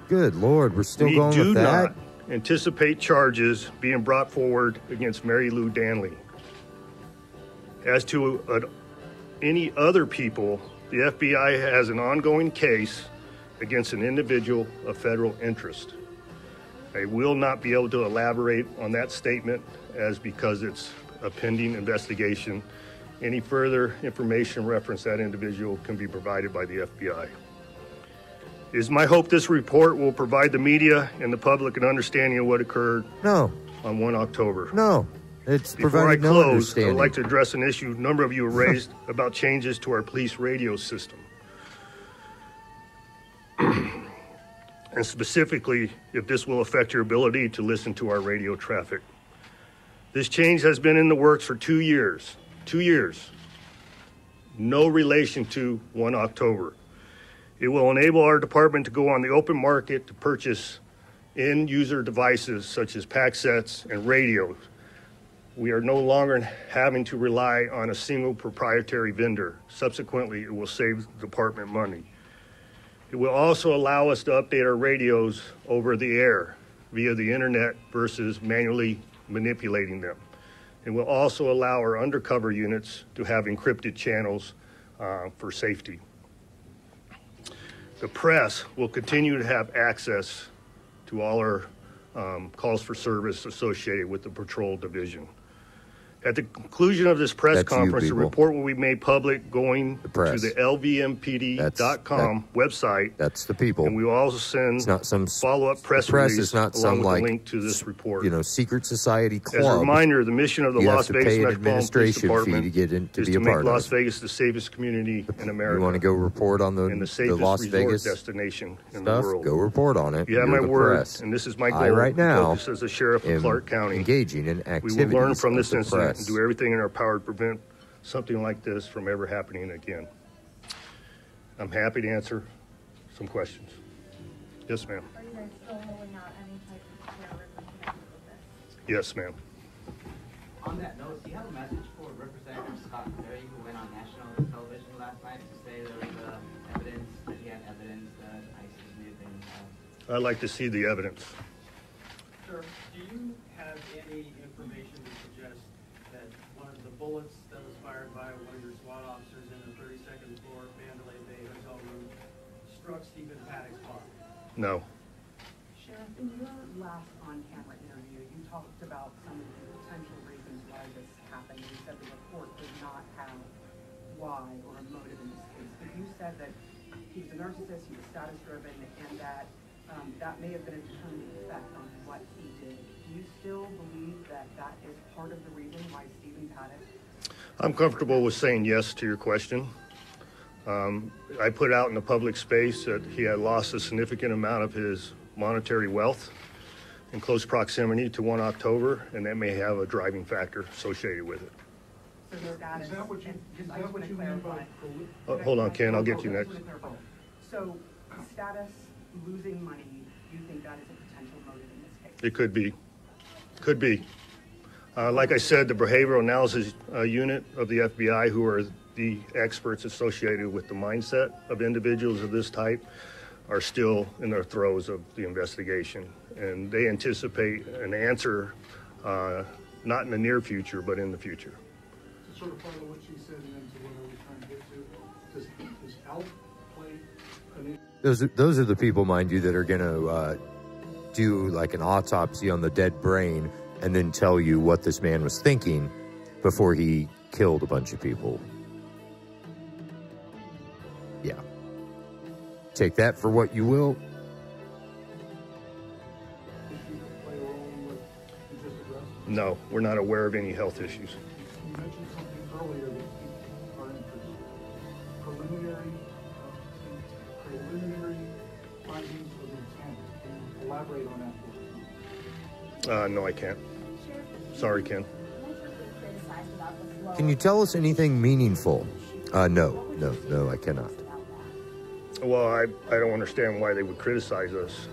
Good Lord, we're still We going do with that? not anticipate charges being brought forward against Mary Lou Danley. As to any other people, the FBI has an ongoing case against an individual of federal interest. I will not be able to elaborate on that statement because it's a pending investigation. Any further information reference that individual can be provided by the FBI. It is my hope this report will provide the media and the public an understanding of what occurred on 1 October. No, it's Before I provided no close, I understanding. would like to address an issue a number of you have raised about changes to our police radio system. And specifically, if this will affect your ability to listen to our radio traffic. This change has been in the works for 2 years. 2 years. No relation to 1 October. It will enable our department to go on the open market to purchase end-user devices such as pack sets and radios. We are no longer having to rely on a single proprietary vendor. Subsequently, it will save the department money. It will also allow us to update our radios over the air via the internet versus manually manipulating them. It will also allow our undercover units to have encrypted channels for safety. The press will continue to have access to all our calls for service associated with the patrol division. At the conclusion of this press conference, a report will be made public going to the lvmpd.com website. That's the people. And we will also send follow-up press release along with a link to this report. You know, secret society club. As a reminder, the mission of the Las Vegas Metropolitan Police Department to get in, to is be to a make part Las of. Vegas the safest community in America. You want to go report on the and the safest Las resort Vegas destination in stuff? the world. Go report on it. You have You're my the word, press. and this is my goal. I right now focus as the sheriff of Clark County. Engaging in We activities will learn from of this the incident press. and do everything in our power to prevent something like this from ever happening again. I'm happy to answer some questions. Yes, ma'am. Are you guys still ruling out any type of terrorism connected with this? Yes, ma'am. On that note, do you have a message for Representative Scott Perry, who went on national television last night to say there was evidence, that he had evidence that ISIS may have been I'd like to see the evidence. Sir, do you have any information to suggest that one of the bullets that was fired by one of your SWAT officers in the 32nd floor Mandalay Bay hotel room struck Stephen Paddock's body? No. Sheriff, in your last on-camera interview, you talked about some of the potential reasons why this happened. You said the report did not have why or a motive in this case, but you said that he was a narcissist, he was status-driven, and that that may have been a determining effect on what he did. Do you still believe that that is part of the reason why Stephen Paddock? I'm comfortable with saying yes to your question. I put out in the public space that he had lost a significant amount of his monetary wealth. in close proximity to 1 October, and that may have a driving factor associated with it. So the status, Is that what you, is I that just what want you to mean clarify. by Hold on, Ken, I'll get you I just next. want to clarify. So status losing money, you think that is a potential motive in this case? It could be. Could be. Like I said, the behavioral analysis unit of the FBI, who are the experts associated with the mindset of individuals of this type, are still in the throes of the investigation. And they anticipate an answer, not in the near future, but in the future. to sort of follow what she said and then to what I was trying to get to? Does ALF play an Those are the people, mind you, that are going to do like an autopsy on the dead brain and then tell you what this man was thinking before he killed a bunch of people. Yeah. Take that for what you will. No, we're not aware of any health issues. You mentioned something earlier that piqued our interest. Preliminary findings of intent. Can you elaborate on that for us? No, I can't. Sorry, Ken. Can you tell us anything meaningful? No, I cannot. Well, I don't understand why they would criticize us.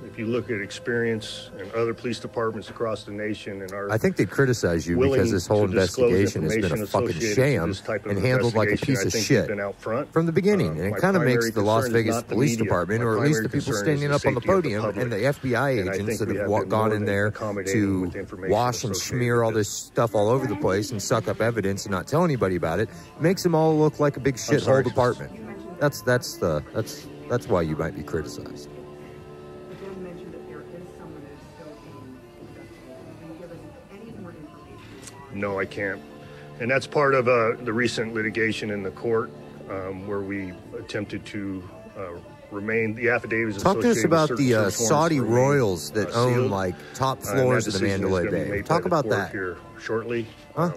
If you look at experience and other police departments across the nation and our... I think they criticize you because this whole investigation has been a fucking sham and handled like a piece of shit from the beginning. And it kind of makes the Las Vegas Police Department, or at least the people standing up on the podium, and the FBI agents that have gone in there to wash and smear all this stuff all over the place and suck up evidence and not tell anybody about it, makes them all look like a big shithole department. That's why you might be criticized. No, I can't. And that's part of the recent litigation in the court where we attempted to remain the affidavits. Talk to us about the Saudi royals that own like top floors of the Mandalay Bay. Talk about that here shortly. Huh?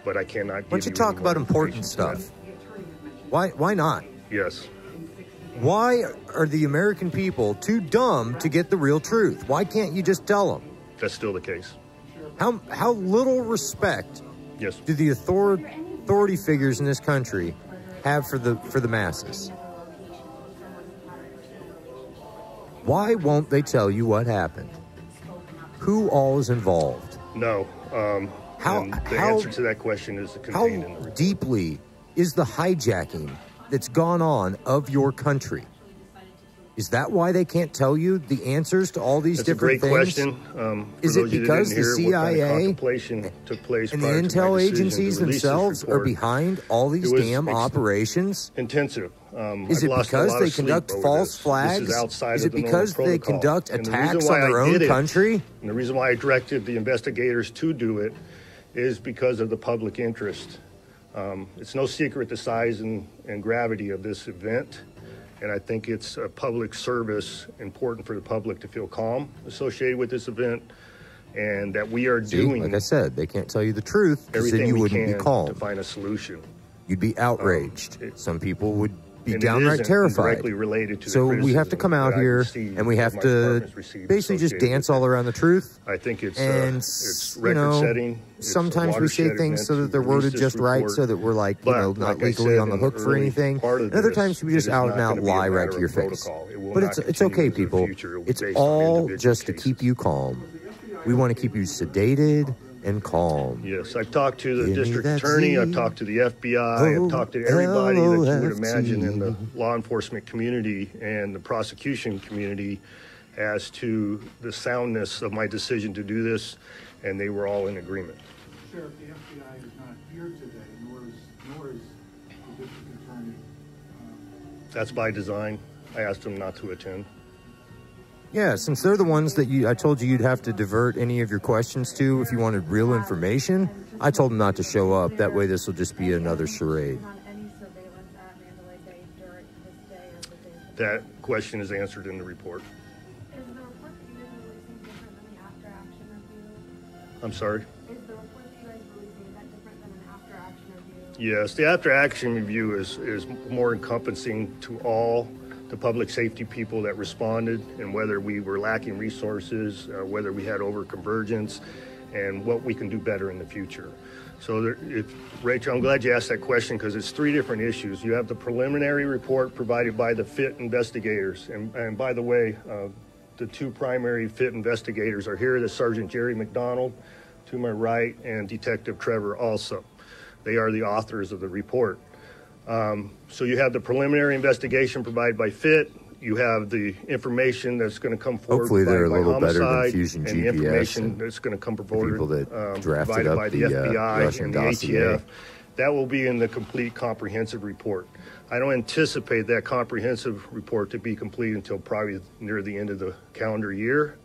But I cannot. Why don't you talk about important stuff? Why not? Yes. Why are the American people too dumb to get the real truth? Why can't you just tell them? That's still the case. How little respect yes. do the authority figures in this country have for the masses? Why won't they tell you what happened? Who all is involved? No. The answer to that question is contained in the report. How deeply is the hijacking that's gone on of your country? Is that why they can't tell you the answers to all these different things? That's a great question. Is it because the CIA took place and the intel agencies themselves are behind all these damn operations? Intensive. Is it because they conduct false flags? Is it because they conduct attacks on their own country? And the reason why I directed the investigators to do it is because of the public interest. It's no secret the size and gravity of this event. And I think it's a public service important for the public to feel calm associated with this event, and that we are doing, like I said, they can't tell you the truth because then you wouldn't be calm. To find a solution. You'd be outraged. Some people would be downright terrified. Related to so we have to come out here and we have to basically just dance all around the truth. I think it's record setting. Sometimes we say things so that they're worded just right, so that we're like, not legally on the hook for anything. And other times we just out and out lie right to your face. But it's okay, people. It's all just to keep you calm. We want to keep you sedated and calm. Yes, I've talked to the district attorney, I've talked to the FBI, I've talked to everybody that you would imagine in the law enforcement community and the prosecution community as to the soundness of my decision to do this, and they were all in agreement. Sheriff, the FBI is not here today, nor is the district attorney. That's by design. I asked them not to attend. Yeah, since they're the ones that I told you you'd have to divert any of your questions to if you wanted real information, I told them not to show up. That way this will just be another charade. That question is answered in the report. I'm sorry? Yes, the after-action review is more encompassing to all the public safety people that responded and whether we were lacking resources, whether we had overconvergence, and what we can do better in the future. So Rachel, I'm glad you asked that question because it's three different issues. You have the preliminary report provided by the FIT investigators. And by the way, the two primary FIT investigators are here. The Sergeant Jerry McDonald to my right and Detective Trevor also. They are the authors of the report. So you have the preliminary investigation provided by FIT. You have the information that's going to come forward. Hopefully they're a little better than and Fusion GPS the information that's going to come forward people that drafted provided up by the the FBI Russian and the dossier. ATF. That will be in the complete comprehensive report. I don't anticipate that comprehensive report to be complete until probably near the end of the calendar year.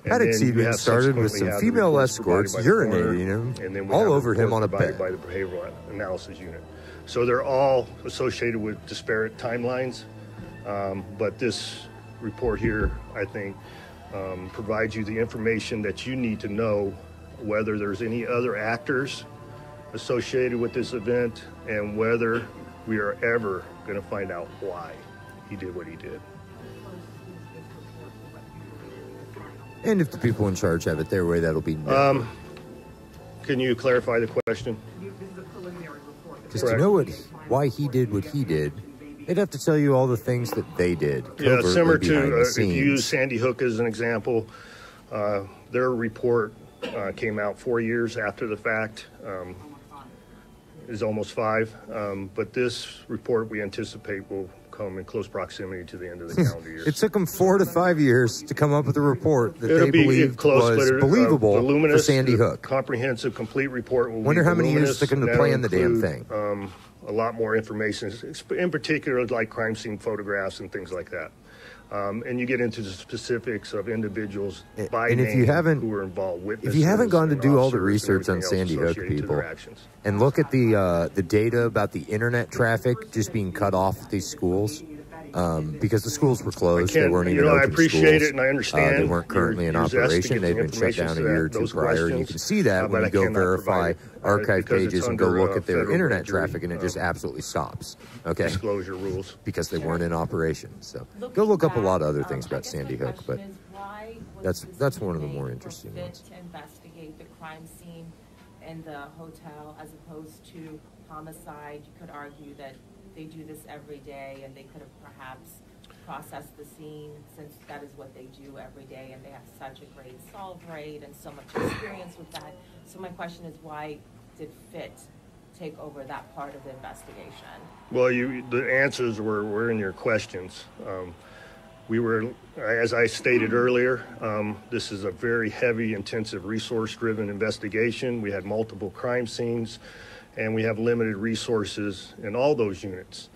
Paddocks even started with some female escorts urinating him all over him on a bed. By the behavioral analysis unit. So they're all associated with disparate timelines. But this report here, I think, provides you the information that you need to know whether there's any other actors associated with this event and whether we are ever going to find out why he did what he did. And if the people in charge have it their way, that'll be never. Can you clarify the question? Because to know why he did what he did, they'd have to tell you all the things that they did. Yeah, similar to if you use Sandy Hook as an example, their report came out 4 years after the fact. Is almost 5. But this report we anticipate will come in close proximity to the end of the calendar year. It took them 4 to 5 years to come up with a report that they believed was believable for Sandy Hook. Comprehensive, complete report will Wonder be how many years it took them to plan the damn include, thing. A lot more information, in particular like crime scene photographs and things like that. And you get into the specifics of individuals by and name who were involved. If you haven't gone to do all the research on Sandy Hook, people, and look at the data about the internet traffic just being cut off at these schools, because the schools were closed, they weren't even open I appreciate schools. it and I understand. They weren't currently in operation. They've been shut down a year or two prior, and you can see that when you go verify archive pages and go look at their internet traffic, and it just absolutely stops. Okay, disclosure rules because they weren't in operation. So go look up a lot of other things about Sandy Hook, but that's one of the more interesting ones. To investigate the crime scene in the hotel as opposed to homicide. You could argue that they do this every day and they could have perhaps processed the scene since that is what they do every day and they have such a great solve rate and so much experience with that. So my question is, why did FIT take over that part of the investigation? Well, the answers were in your questions. We were, as I stated earlier, this is a very heavy, intensive, resource-driven investigation. We had multiple crime scenes, and we have limited resources in all those units.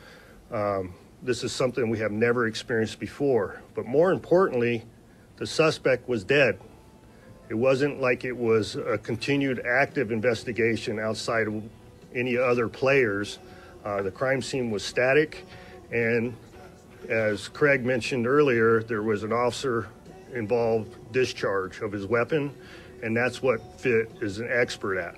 This is something we have never experienced before. But more importantly, the suspect was dead. It wasn't like it was a continued active investigation outside of any other players. The crime scene was static, and as Craig mentioned earlier, there was an officer involved discharge of his weapon, and that's what FIT is an expert at.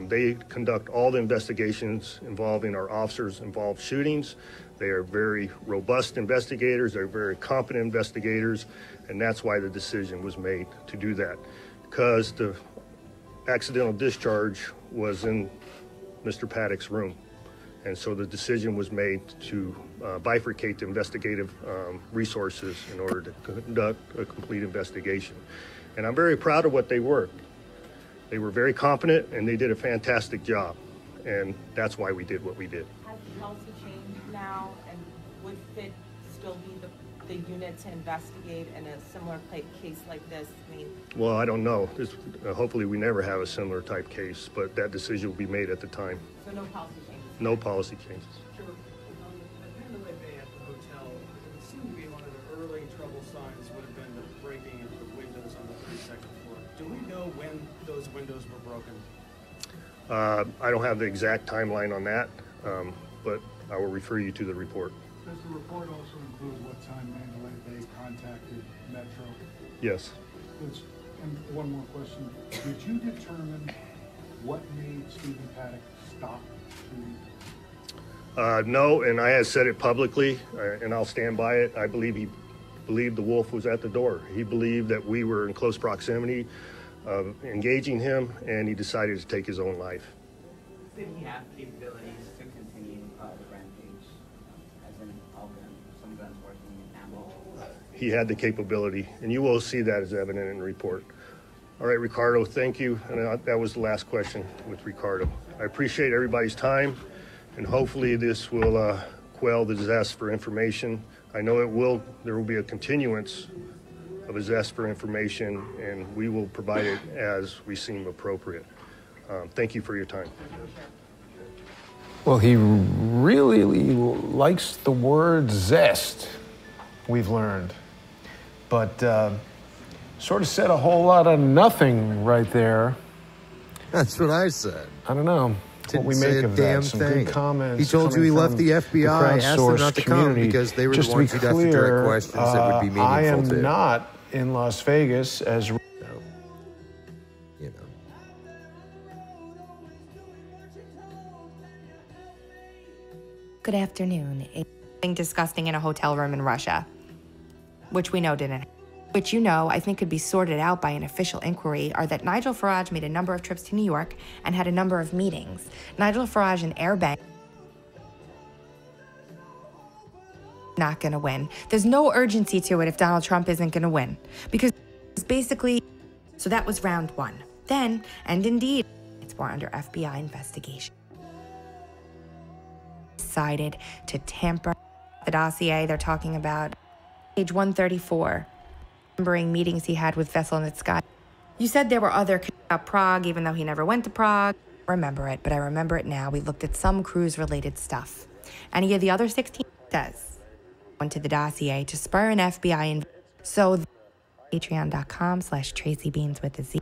They conduct all the investigations involving our officers involved shootings. They are very robust investigators. They're very competent investigators, and that's why the decision was made to do that, because the accidental discharge was in Mr. Paddock's room. And so the decision was made to bifurcate the investigative resources in order to conduct a complete investigation. And I'm very proud of what they were. They were very competent and they did a fantastic job. And that's why we did what we did. Has the policy changed now, and would FIT still be the unit to investigate in a similar case like this? I mean, well, I don't know. Hopefully we never have a similar type case, but that decision will be made at the time. So no policy changes? No policy changes. Sure. At Mandalay Bay at the hotel, it seemed to be one of the early trouble signs would have been the breaking of the windows on the 32nd floor. Do we know when those windows were broken? I don't have the exact timeline on that, but I will refer you to the report. Does the report also include what time Mandalay Bay contacted Metro? Yes. And one more question. Did you determine what made Stephen Paddock stop shooting? No, and I have said it publicly, and I'll stand by it. I believe he believed the wolf was at the door. He believed that we were in close proximity of engaging him, and he decided to take his own life. Did he have capabilities to continue the rampage, as in all some guns working in ammo? He had the capability, and you will see that as evident in the report. All right, Ricardo, thank you. And that was the last question with Ricardo. I appreciate everybody's time, and hopefully this will quell the zest for information. I know it will. There will be a continuance of a zest for information, and we will provide it as we seem appropriate. Thank you for your time. Well, he really likes the word zest, we've learned. But sort of said a whole lot of nothing right there. That's what I said. I don't know what we make of that. Some good comments. He told you he left the FBI, asked them not to come because they were the ones who'd have to direct questions that would be meaningful I am to. not in Las Vegas as... You know. Good afternoon. Something disgusting in a hotel room in Russia, which we know didn't. Which you know I think could be sorted out by an official inquiry, are that Nigel Farage made a number of trips to New York and had a number of meetings. Nigel Farage and Airbang not gonna win. There's no urgency to it if Donald Trump isn't gonna win. Because it's basically, so that was round one. Then, and indeed, it's more under FBI investigation. Decided to tamper the dossier they're talking about. Page 134. Remembering meetings he had with Veselnitskaya. You said there were other about Prague, even though he never went to Prague. I remember it, but I remember it now. We looked at some cruise-related stuff. Any of the other 16 says went to the dossier to spur an FBI so patreon.com/TracyBeans with a Z.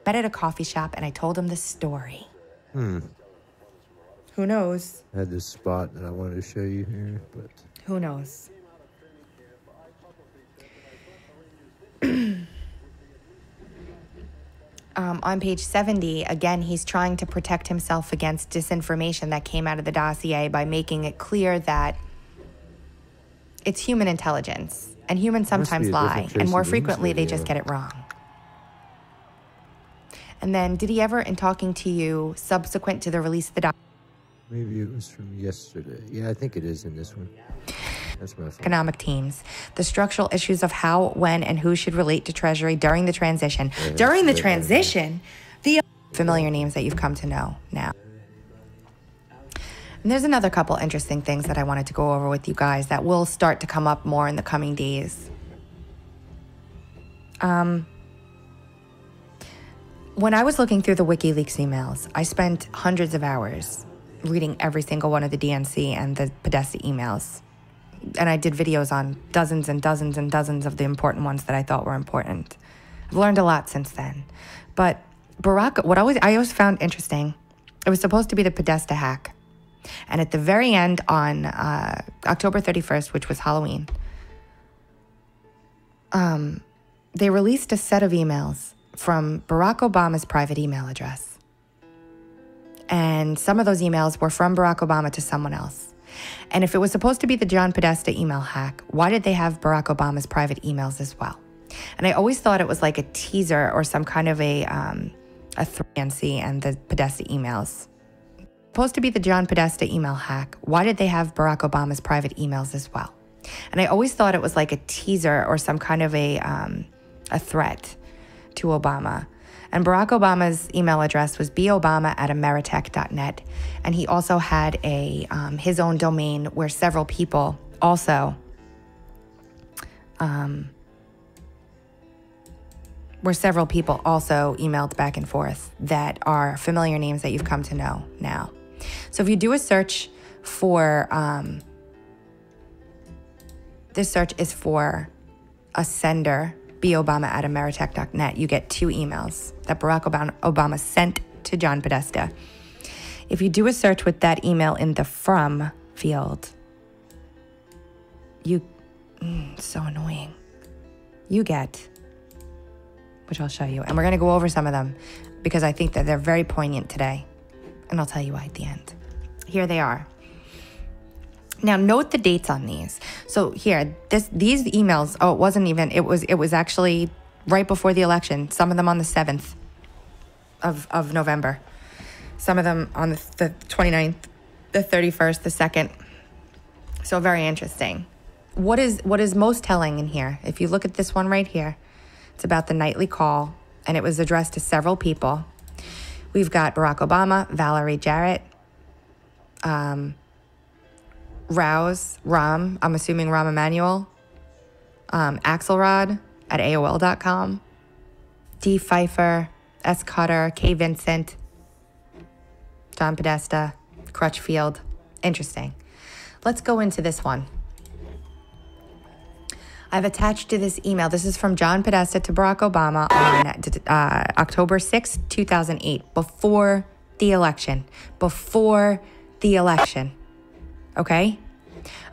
Met at a coffee shop and I told him the story. Who knows? I had this spot that I wanted to show you here, but who knows? On page 70, again, he's trying to protect himself against disinformation that came out of the dossier by making it clear that it's human intelligence, and humans sometimes lie, and more frequently they just get it wrong. And then, did he ever, in talking to you subsequent to the release of the dossier? Maybe it was from yesterday. Yeah, I think it is in this one. That's my fault. Economic teams, the structural issues of how, when, and who should relate to Treasury during the transition. During the transition, the familiar names that you've come to know now. And there's another couple interesting things that I wanted to go over with you guys that will start to come up more in the coming days. When I was looking through the WikiLeaks emails, I spent hundreds of hours reading every single one of the DNC and the Podesta emails. And I did videos on dozens and dozens and dozens of the important ones that I thought were important. I've learned a lot since then. But Barack, what I always found interesting, it was supposed to be the Podesta hack. And at the very end on October 31st, which was Halloween, they released a set of emails from Barack Obama's private email address. And some of those emails were from Barack Obama to someone else. And if it was supposed to be the John Podesta email hack, why did they have Barack Obama's private emails as well? And I always thought it was like a teaser or some kind of a DNC and the Podesta emails. Supposed to be the John Podesta email hack, why did they have Barack Obama's private emails as well? And I always thought it was like a teaser or some kind of a threat to Obama. And Barack Obama's email address was bobama@ameritech.net. And he also had a his own domain where several people also emailed back and forth that are familiar names that you've come to know now. So if you do a search for, this search is for a sender, bobama@ameritech.net, you get 2 emails that Barack Obama sent to John Podesta. If you do a search with that email in the from field, so annoying. You get, which I'll show you. And we're going to go over some of them because I think that they're very poignant today. And I'll tell you why at the end. Here they are. Now, note the dates on these. So here, these emails, oh, it wasn't even, it was actually right before the election. Some of them on the 7th of November. Some of them on the 29th, the 31st, the 2nd. So very interesting. What is most telling in here? If you look at this one right here, it's about the nightly call, and it was addressed to several people. We've got Barack Obama, Valerie Jarrett, Rouse, Rahm, I'm assuming Rahm Emanuel, Axelrod at AOL.com, D. Pfeiffer, S. Cutter, K. Vincent, John Podesta, Crutchfield. Interesting. Let's go into this one. I've attached to this email. This is from John Podesta to Barack Obama on October 6, 2008, before the election. Before the election. Okay?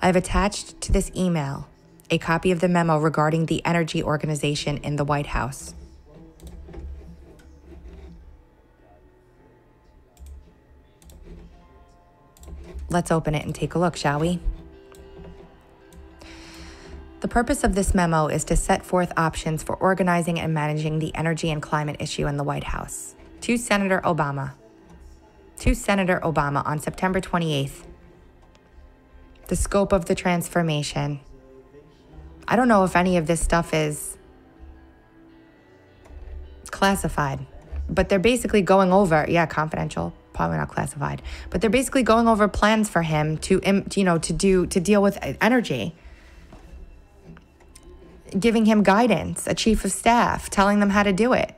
I've attached to this email a copy of the memo regarding the energy organization in the White House. Let's open it and take a look, shall we? The purpose of this memo is to set forth options for organizing and managing the energy and climate issue in the White House. To Senator Obama on September 28th. The scope of the transformation. I don't know if any of this stuff is classified, but they're basically going over, confidential, probably not classified, but they're basically going over plans for him to deal with energy. Giving him guidance, a chief of staff, telling them how to do it.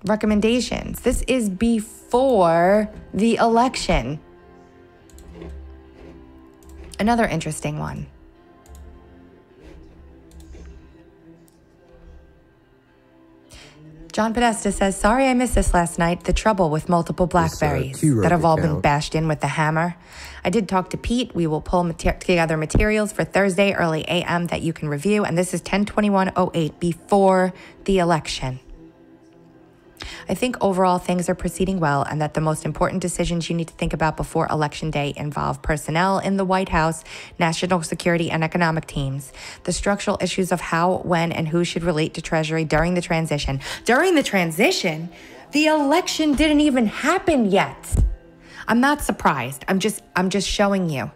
Recommendations. This is before the election. Another interesting one. John Podesta says, sorry I missed this last night. The trouble with multiple Blackberries that have all been bashed in with the hammer. I did talk to Pete. We will pull together materials for Thursday, early a.m. that you can review. And this is 10/21/08, before the election. I think overall things are proceeding well, and that the most important decisions you need to think about before Election Day involve personnel in the White House, national security, and economic teams, the structural issues of how, when, and who should relate to Treasury during the transition. During the transition? The election didn't even happen yet. I'm not surprised. I'm just showing you.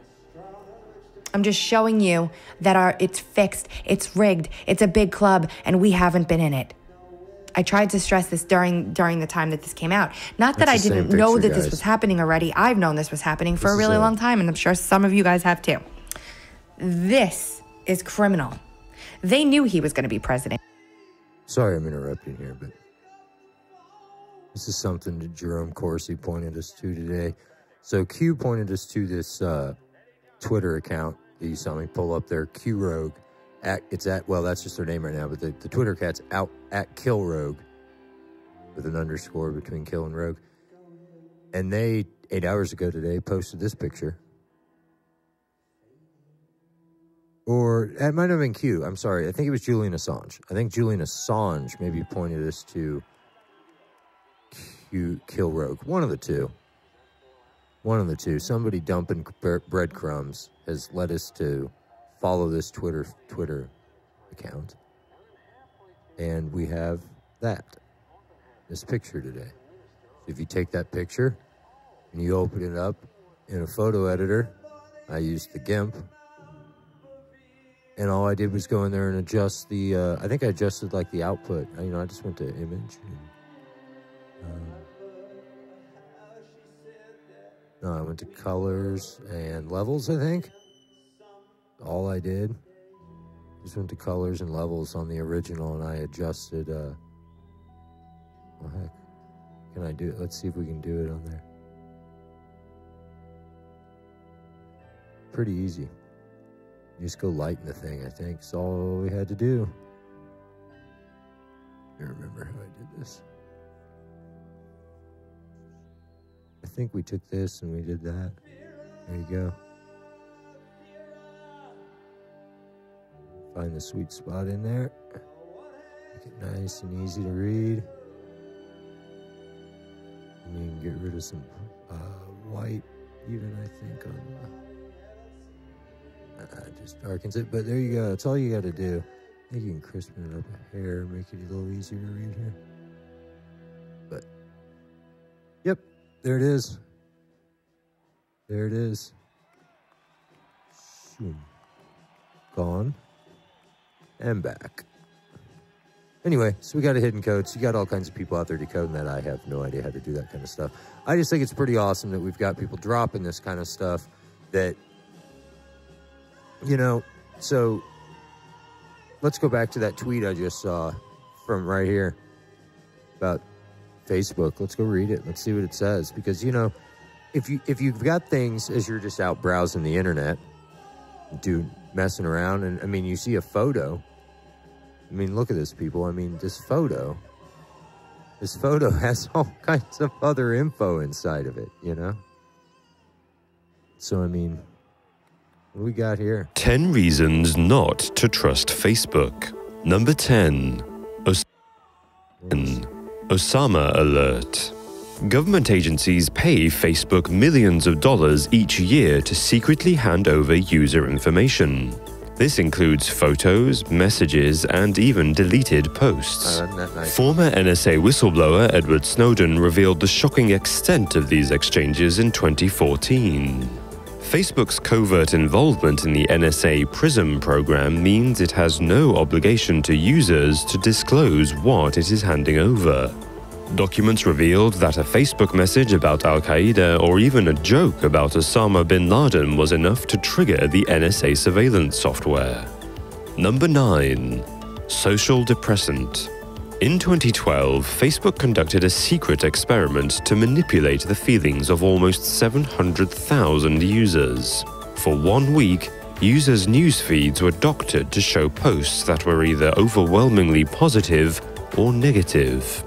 I'm just showing you that it's fixed, it's rigged, it's a big club, and we haven't been in it. I tried to stress this during the time that this came out. Not that I didn't know that this was happening already. I've known this was happening for a really long time, and I'm sure some of you guys have too. This is criminal. They knew he was going to be president. Sorry I'm interrupting here, but this is something that Jerome Corsi pointed us to today. So Q pointed us to this Twitter account that you saw me pull up there, Q Rogue. Well, that's just their name right now, but the Twitter account's out at Kill Rogue with an underscore between Kill and Rogue. And they, 8 hours ago today, posted this picture. Or it might have been Q. I'm sorry. I think it was Julian Assange. I think Julian Assange maybe pointed us to Kill Rogue. One of the two. One of the two. Somebody dumping breadcrumbs has led us to follow this Twitter account. And we have this picture today. So if you take that picture and you open it up in a photo editor, I used the GIMP. And all I did was go in there and adjust the, I think I adjusted like the output. I just went to image. And, I went to colors and levels, I think. All I did just went to colors and levels on the original, and I adjusted, well, heck, can I do it? Let's see if we can do it on there. Pretty easy. You just go lighten the thing, I think. That's all we had to do. I remember how I did this. I think we took this and we did that. There you go. Find the sweet spot in there. Make it nice and easy to read. And you can get rid of some white even, I think, on just darkens it. But there you go. That's all you got to do. I think you can crispen it up a hair, make it a little easier to read here. But, yep, there it is. There it is. Gone. And back. Anyway, so we got a hidden code. So you got all kinds of people out there decoding that. I have no idea how to do that kind of stuff. I just think it's pretty awesome that we've got people dropping this kind of stuff that, you know, so let's go back to that tweet I just saw from right here about Facebook. Let's go read it. Let's see what it says. Because, you know, if you've got things as you're just out browsing the internet, messing around, and I mean, you see a photo. I mean, look at this, people. I mean, this photo has all kinds of other info inside of it, you know? So, I mean, what do we got here? 10 reasons not to trust Facebook. Number 10. Osama alert. Government agencies pay Facebook millions of dollars each year to secretly hand over user information. This includes photos, messages, and even deleted posts. Nice? Former NSA whistleblower Edward Snowden revealed the shocking extent of these exchanges in 2014. Facebook's covert involvement in the NSA PRISM program means it has no obligation to users to disclose what it is handing over. Documents revealed that a Facebook message about Al-Qaeda or even a joke about Osama bin Laden was enough to trigger the NSA surveillance software. Number 9. Social depressant. In 2012, Facebook conducted a secret experiment to manipulate the feelings of almost 700,000 users. For 1 week, users' news feeds were doctored to show posts that were either overwhelmingly positive or negative.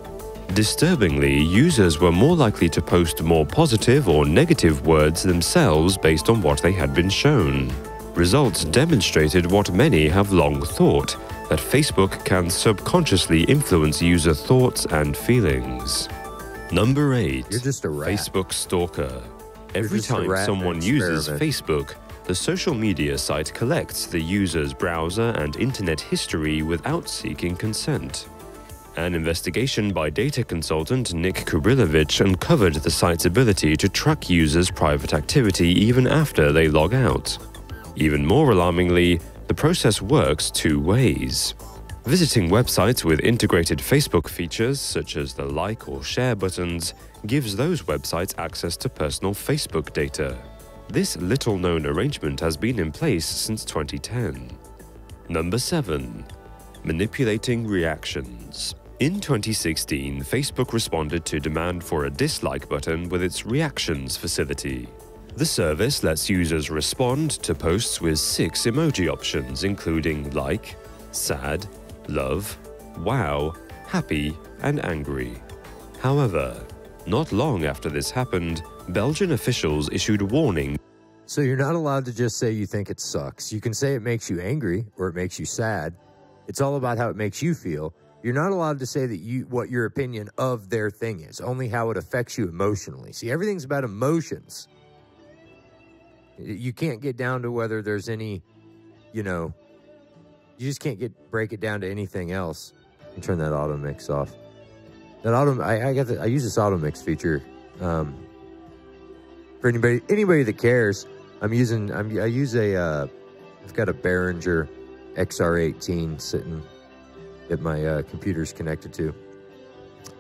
Disturbingly, users were more likely to post more positive or negative words themselves based on what they had been shown. Results demonstrated what many have long thought, that Facebook can subconsciously influence user thoughts and feelings. Number 8. You're just a rat. Facebook stalker. Every time someone uses Facebook, the social media site collects the user's browser and internet history without seeking consent. An investigation by data consultant Nick Kubrilovich uncovered the site's ability to track users' private activity even after they log out. Even more alarmingly, the process works 2 ways. Visiting websites with integrated Facebook features, such as the like or share buttons, gives those websites access to personal Facebook data. This little-known arrangement has been in place since 2010. Number 7. Manipulating reactions. In 2016, Facebook responded to demand for a dislike button with its Reactions facility. The service lets users respond to posts with 6 emoji options, including like, sad, love, wow, happy, and angry. However, not long after this happened, Belgian officials issued a warning. So you're not allowed to just say you think it sucks. You can say it makes you angry or it makes you sad. It's all about how it makes you feel. You're not allowed to say that what your opinion of their thing is, only how it affects you emotionally. See, everything's about emotions. You can't get down to whether there's any, you know, you just can't break it down to anything else. Let me turn that auto mix off. That I use this auto mix feature for anybody that cares. I've got a Behringer XR18 sitting that my computer's connected to,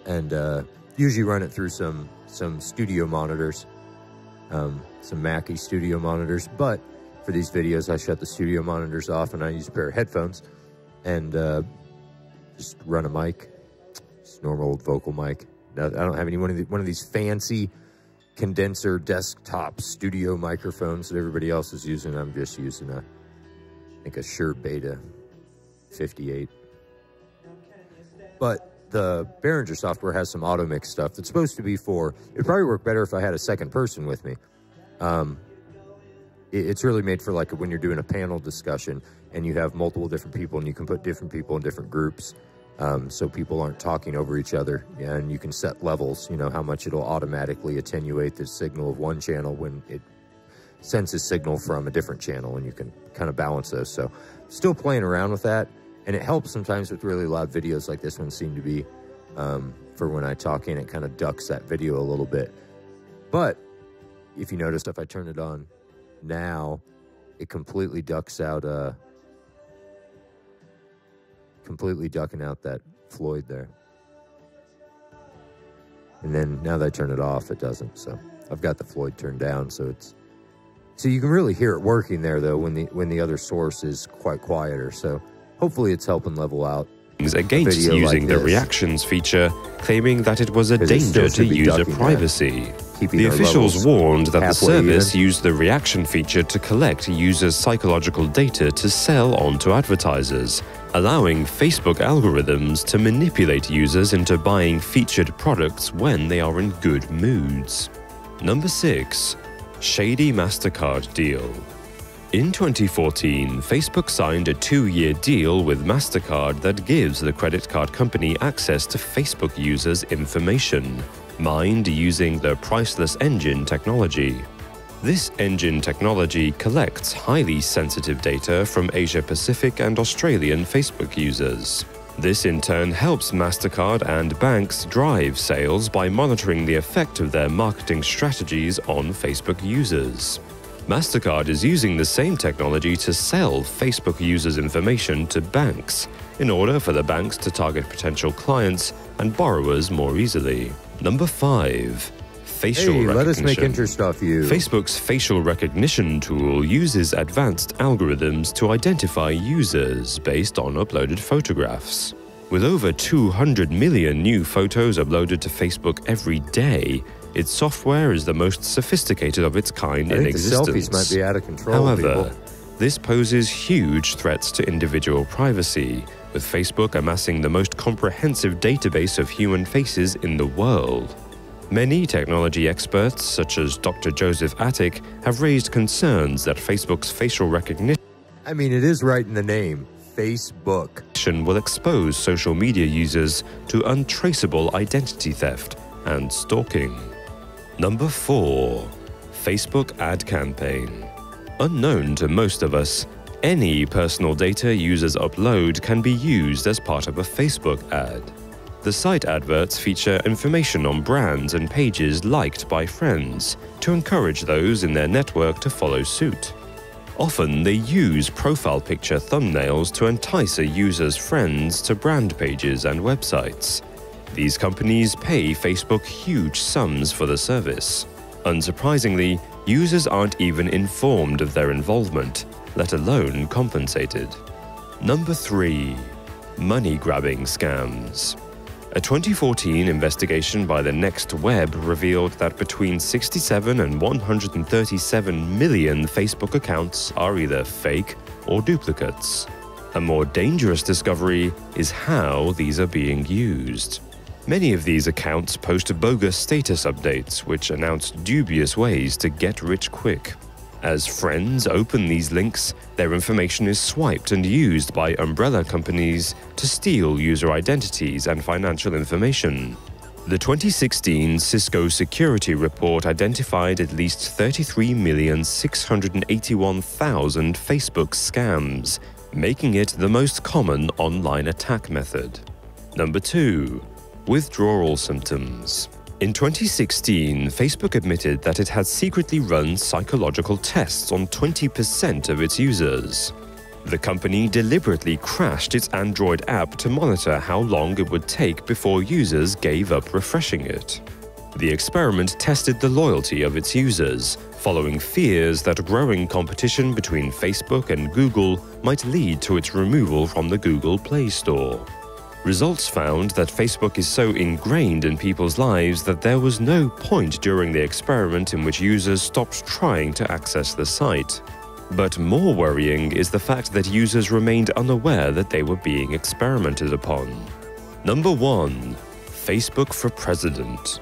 and usually run it through some studio monitors, some Mackie studio monitors. But for these videos, I shut the studio monitors off and I use a pair of headphones and just run a mic, just normal vocal mic. Now, I don't have any one of these fancy condenser desktop studio microphones that everybody else is using. I'm just using I think a Shure Beta 58. But the Behringer software has some auto mix stuff that's supposed to be for, it'd probably work better if I had a second person with me. It's really made for like when you're doing a panel discussion and you have multiple different people and you can put different people in different groups. so people aren't talking over each other. And you can set levels, you know, how much it'll automatically attenuate the signal of one channel when it senses signal from a different channel, and you can kind of balance those. So still playing around with that, and it helps sometimes with really loud videos like this one seemed to be, for when I talk in, it kind of ducks that video a little bit. But if you notice, if I turn it on now, it completely ducks out, completely ducking out that Floyd there. And then now that I turn it off, it doesn't. So I've got the Floyd turned down, so it's, so you can really hear it working there though when the other source is quite quieter. So hopefully it's helping level out against using the reactions feature, claiming that it was a danger to user privacy. The officials warned that the service used the reaction feature to collect users' psychological data to sell onto advertisers, allowing Facebook algorithms to manipulate users into buying featured products when they are in good moods. Number 6. Shady MasterCard deal. In 2014, Facebook signed a 2-year deal with MasterCard that gives the credit card company access to Facebook users' information, mined using the priceless engine technology. This engine technology collects highly sensitive data from Asia-Pacific and Australian Facebook users. This in turn helps MasterCard and banks drive sales by monitoring the effect of their marketing strategies on Facebook users. MasterCard is using the same technology to sell Facebook users' information to banks in order for the banks to target potential clients and borrowers more easily. Number 5. Facial recognition. Let us make interest off you. Facebook's facial recognition tool uses advanced algorithms to identify users based on uploaded photographs. With over 200 million new photos uploaded to Facebook every day, its software is the most sophisticated of its kind in existence. The selfies might be out of control. However, this poses huge threats to individual privacy, with Facebook amassing the most comprehensive database of human faces in the world. Many technology experts, such as Dr. Joseph Attic, have raised concerns that Facebook's facial recognition, I mean, it is right in the name, Facebook, will expose social media users to untraceable identity theft and stalking. Number 4. Facebook ad campaign. Unknown to most of us, any personal data users upload can be used as part of a Facebook ad. The site adverts feature information on brands and pages liked by friends to encourage those in their network to follow suit. Often, they use profile picture thumbnails to entice a user's friends to brand pages and websites. These companies pay Facebook huge sums for the service. Unsurprisingly, users aren't even informed of their involvement, let alone compensated. Number 3. Money-grabbing scams. A 2014 investigation by the Next Web revealed that between 67 and 137 million Facebook accounts are either fake or duplicates. A more dangerous discovery is how these are being used. Many of these accounts post bogus status updates which announce dubious ways to get rich quick. As friends open these links, their information is swiped and used by umbrella companies to steal user identities and financial information. The 2016 Cisco Security Report identified at least 33,681,000 Facebook scams, making it the most common online attack method. Number 2. Withdrawal symptoms. In 2016, Facebook admitted that it had secretly run psychological tests on 20% of its users. The company deliberately crashed its Android app to monitor how long it would take before users gave up refreshing it. The experiment tested the loyalty of its users, following fears that growing competition between Facebook and Google might lead to its removal from the Google Play Store. Results found that Facebook is so ingrained in people's lives that there was no point during the experiment in which users stopped trying to access the site. But more worrying is the fact that users remained unaware that they were being experimented upon. Number 1. Facebook for President.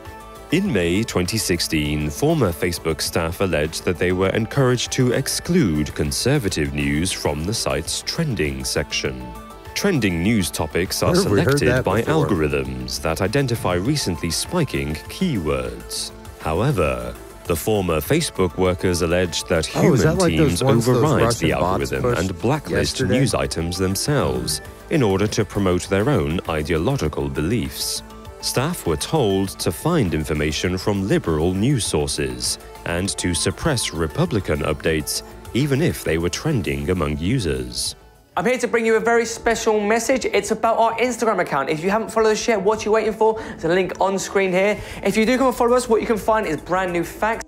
In May 2016, former Facebook staff alleged that they were encouraged to exclude conservative news from the site's trending section. Trending news topics are Where have we heard selected that by before? algorithms that identify recently spiking keywords. However, the former Facebook workers alleged that Oh, is human that like those teams ones those override Russian the bots algorithm pushed and blacklist yesterday? news items themselves in order to promote their own ideological beliefs. Staff were told to find information from liberal news sources and to suppress Republican updates, even if they were trending among users. I'm here to bring you a very special message. It's about our Instagram account. If you haven't followed us yet, what are you waiting for? There's a link on screen here. If you do come and follow us, what you can find is brand new facts.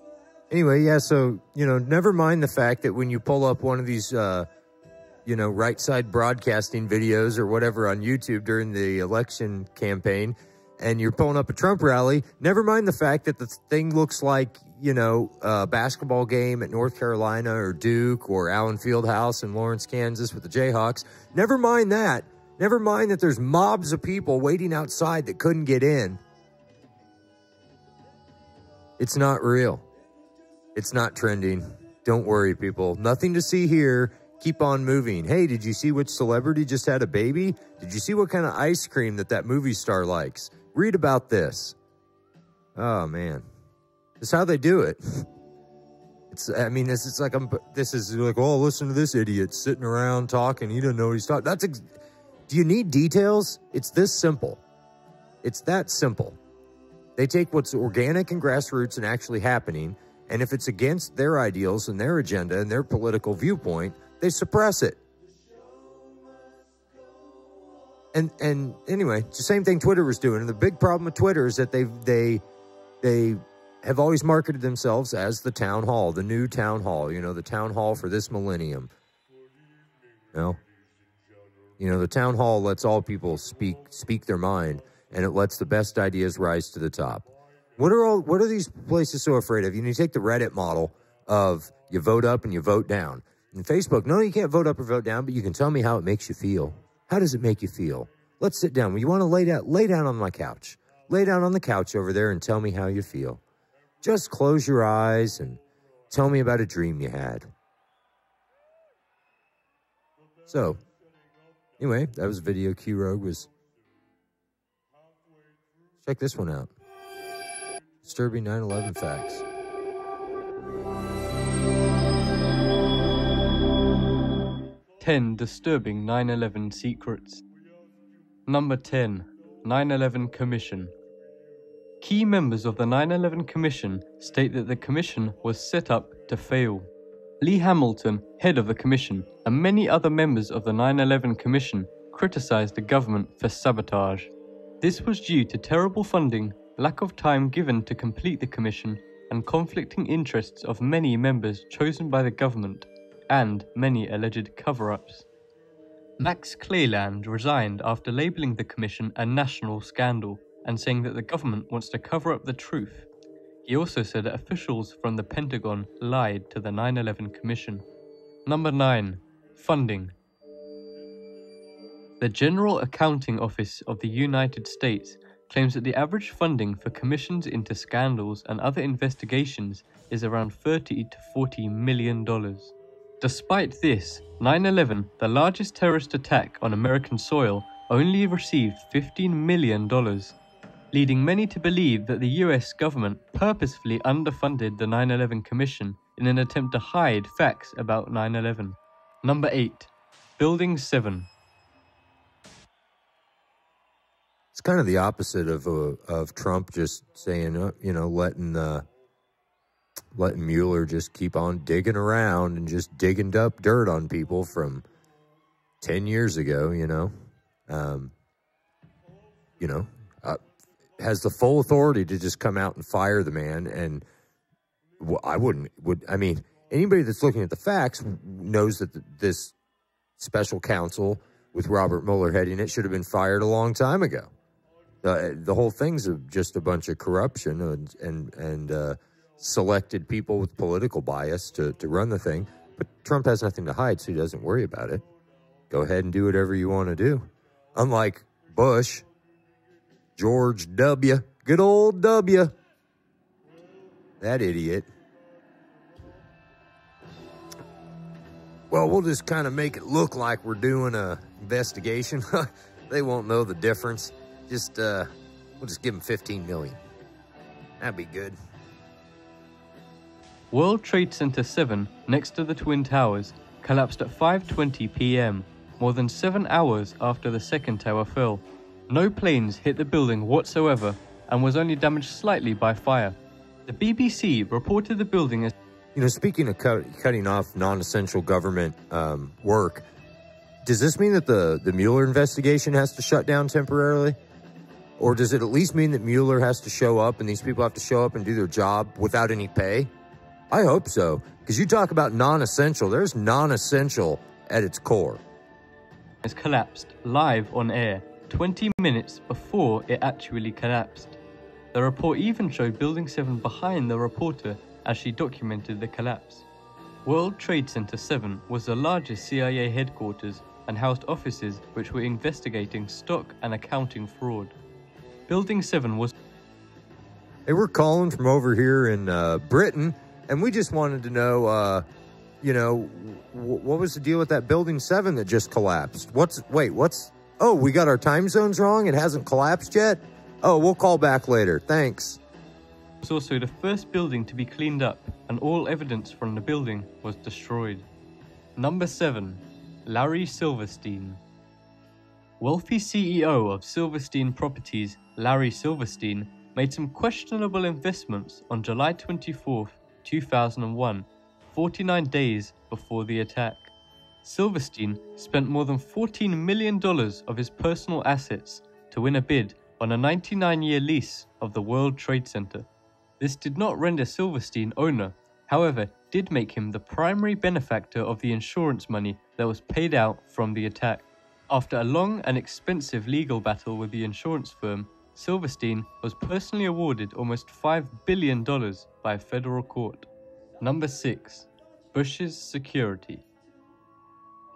Anyway, yeah, so, you know, never mind the fact that when you pull up one of these, you know, right side broadcasting videos or whatever on YouTube during the election campaign, and you're pulling up a Trump rally, never mind the fact that the thing looks like, you know, a basketball game at North Carolina or Duke or Allen Fieldhouse in Lawrence, Kansas with the Jayhawks. Never mind that. Never mind that there's mobs of people waiting outside that couldn't get in. It's not real. It's not trending. Don't worry, people. Nothing to see here. Keep on moving. Hey, did you see which celebrity just had a baby? Did you see what kind of ice cream that movie star likes? Read about this. Oh, man. That's how they do it. I mean, this is like, oh, listen to this idiot sitting around talking. He doesn't know what he's talking. Do you need details? It's this simple. It's that simple. They take what's organic and grassroots and actually happening, and if it's against their ideals and their agenda and their political viewpoint, they suppress it. And anyway, it's the same thing Twitter was doing. And the big problem with Twitter is that they have always marketed themselves as the town hall, the new town hall, you know, the town hall for this millennium. You know, the town hall lets all people speak their mind, and it lets the best ideas rise to the top. What are these places so afraid of? You know, you take the Reddit model of you vote up and you vote down. In Facebook, no, you can't vote up or vote down, but you can tell me how it makes you feel. How does it make you feel? Let's sit down. You want to lay down on my couch. Lay down on the couch over there and tell me how you feel. Just close your eyes and tell me about a dream you had. So, anyway, that was a video Q-Rogue was. Check this one out. Disturbing 9/11 facts. Ten disturbing 9/11 secrets. Number 10. 9/11 Commission. Key members of the 9/11 Commission state that the commission was set up to fail. Lee Hamilton, head of the commission, and many other members of the 9/11 Commission criticized the government for sabotage. This was due to terrible funding, lack of time given to complete the commission, and conflicting interests of many members chosen by the government, and many alleged cover-ups. Max Cleland resigned after labeling the commission a national scandal and saying that the government wants to cover up the truth. He also said that officials from the Pentagon lied to the 9/11 Commission. Number 9. Funding. The General Accounting Office of the United States claims that the average funding for commissions into scandals and other investigations is around $30 to $40 million. Despite this, 9/11, the largest terrorist attack on American soil, only received $15 million, leading many to believe that the US government purposefully underfunded the 9/11 Commission in an attempt to hide facts about 9/11. Number 8. Building 7. It's kind of the opposite of Trump just saying, you know, letting Mueller just keep on digging around and just digging up dirt on people from 10 years ago, has the full authority to just come out and fire the man. And anybody that's looking at the facts knows that this special counsel with Robert Mueller heading it should have been fired a long time ago. The whole thing's just a bunch of corruption and selected people with political bias to run the thing. But Trump has nothing to hide, so he doesn't worry about it. Go ahead and do whatever you want to do. Unlike Bush, George W., good old W., that idiot. well, we'll just kind of make it look like we're doing a investigation. They won't know the difference. Just, we'll just give them $15 million. That'd be good. World Trade Center 7, next to the Twin Towers, collapsed at 5:20 p.m., more than 7 hours after the second tower fell. No planes hit the building whatsoever and was only damaged slightly by fire. The BBC reported the building as... You know, speaking of cutting off non-essential government work, does this mean that the Mueller investigation has to shut down temporarily? Or does it at least mean that Mueller has to show up and these people have to show up and do their job without any pay? I hope so, because you talk about non-essential, there's non-essential at its core. ...has collapsed live on air 20 minutes before it actually collapsed. The report even showed Building 7 behind the reporter as she documented the collapse. World Trade Center 7 was the largest CIA headquarters and housed offices which were investigating stock and accounting fraud. Building 7 was... Hey, we're calling from over here in Britain, and we just wanted to know, you know, what was the deal with that Building 7 that just collapsed? Oh, we got our time zones wrong? It hasn't collapsed yet? Oh, we'll call back later. Thanks. It was also the first building to be cleaned up, and all evidence from the building was destroyed. Number 7. Larry Silverstein. Wealthy CEO of Silverstein Properties, Larry Silverstein, made some questionable investments on July 24, 2001, 49 days before the attack. Silverstein spent more than $14 million of his personal assets to win a bid on a 99-year lease of the World Trade Center. This did not render Silverstein owner, however, did make him the primary benefactor of the insurance money that was paid out from the attack. After a long and expensive legal battle with the insurance firm, Silverstein was personally awarded almost $5 billion by a federal court. Number 6. Bush's security.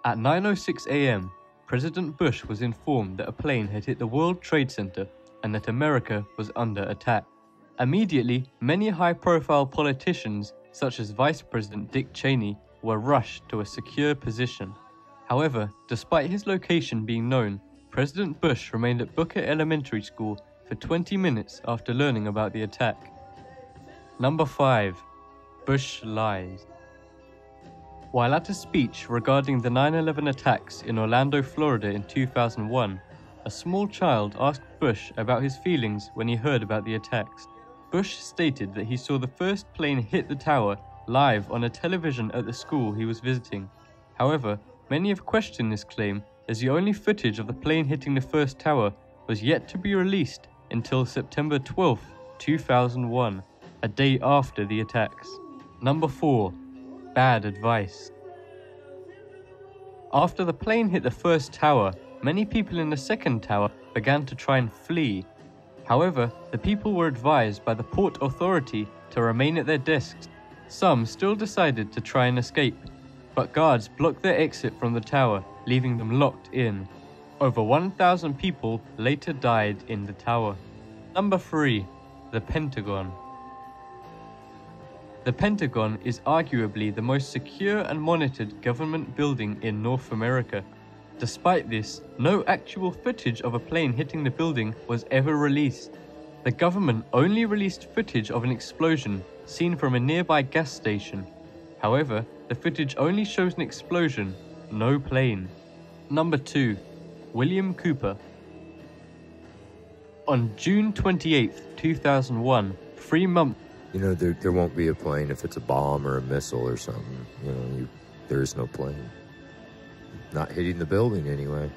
At 9:06 a.m., President Bush was informed that a plane had hit the World Trade Center and that America was under attack. Immediately, many high-profile politicians, such as Vice President Dick Cheney, were rushed to a secure position. However, despite his location being known, President Bush remained at Booker Elementary School for 20 minutes after learning about the attack. Number 5. Bush lies. While at a speech regarding the 9/11 attacks in Orlando, Florida in 2001, a small child asked Bush about his feelings when he heard about the attacks. Bush stated that he saw the first plane hit the tower live on a television at the school he was visiting. However, many have questioned this claim as the only footage of the plane hitting the first tower was yet to be released until September 12, 2001, a day after the attacks. Number 4. Bad advice. After the plane hit the first tower, many people in the second tower began to try and flee. However, the people were advised by the port authority to remain at their desks. Some still decided to try and escape, but guards blocked their exit from the tower, leaving them locked in. Over 1,000 people later died in the tower. Number 3. The Pentagon. The Pentagon is arguably the most secure and monitored government building in North America. Despite this, no actual footage of a plane hitting the building was ever released. The government only released footage of an explosion seen from a nearby gas station. However, the footage only shows an explosion, no plane. Number 2. William Cooper. On June 28, 2001, 3 months... You know, there won't be a plane if it's a bomb or a missile or something. You know, there is no plane. Not hitting the building anyway.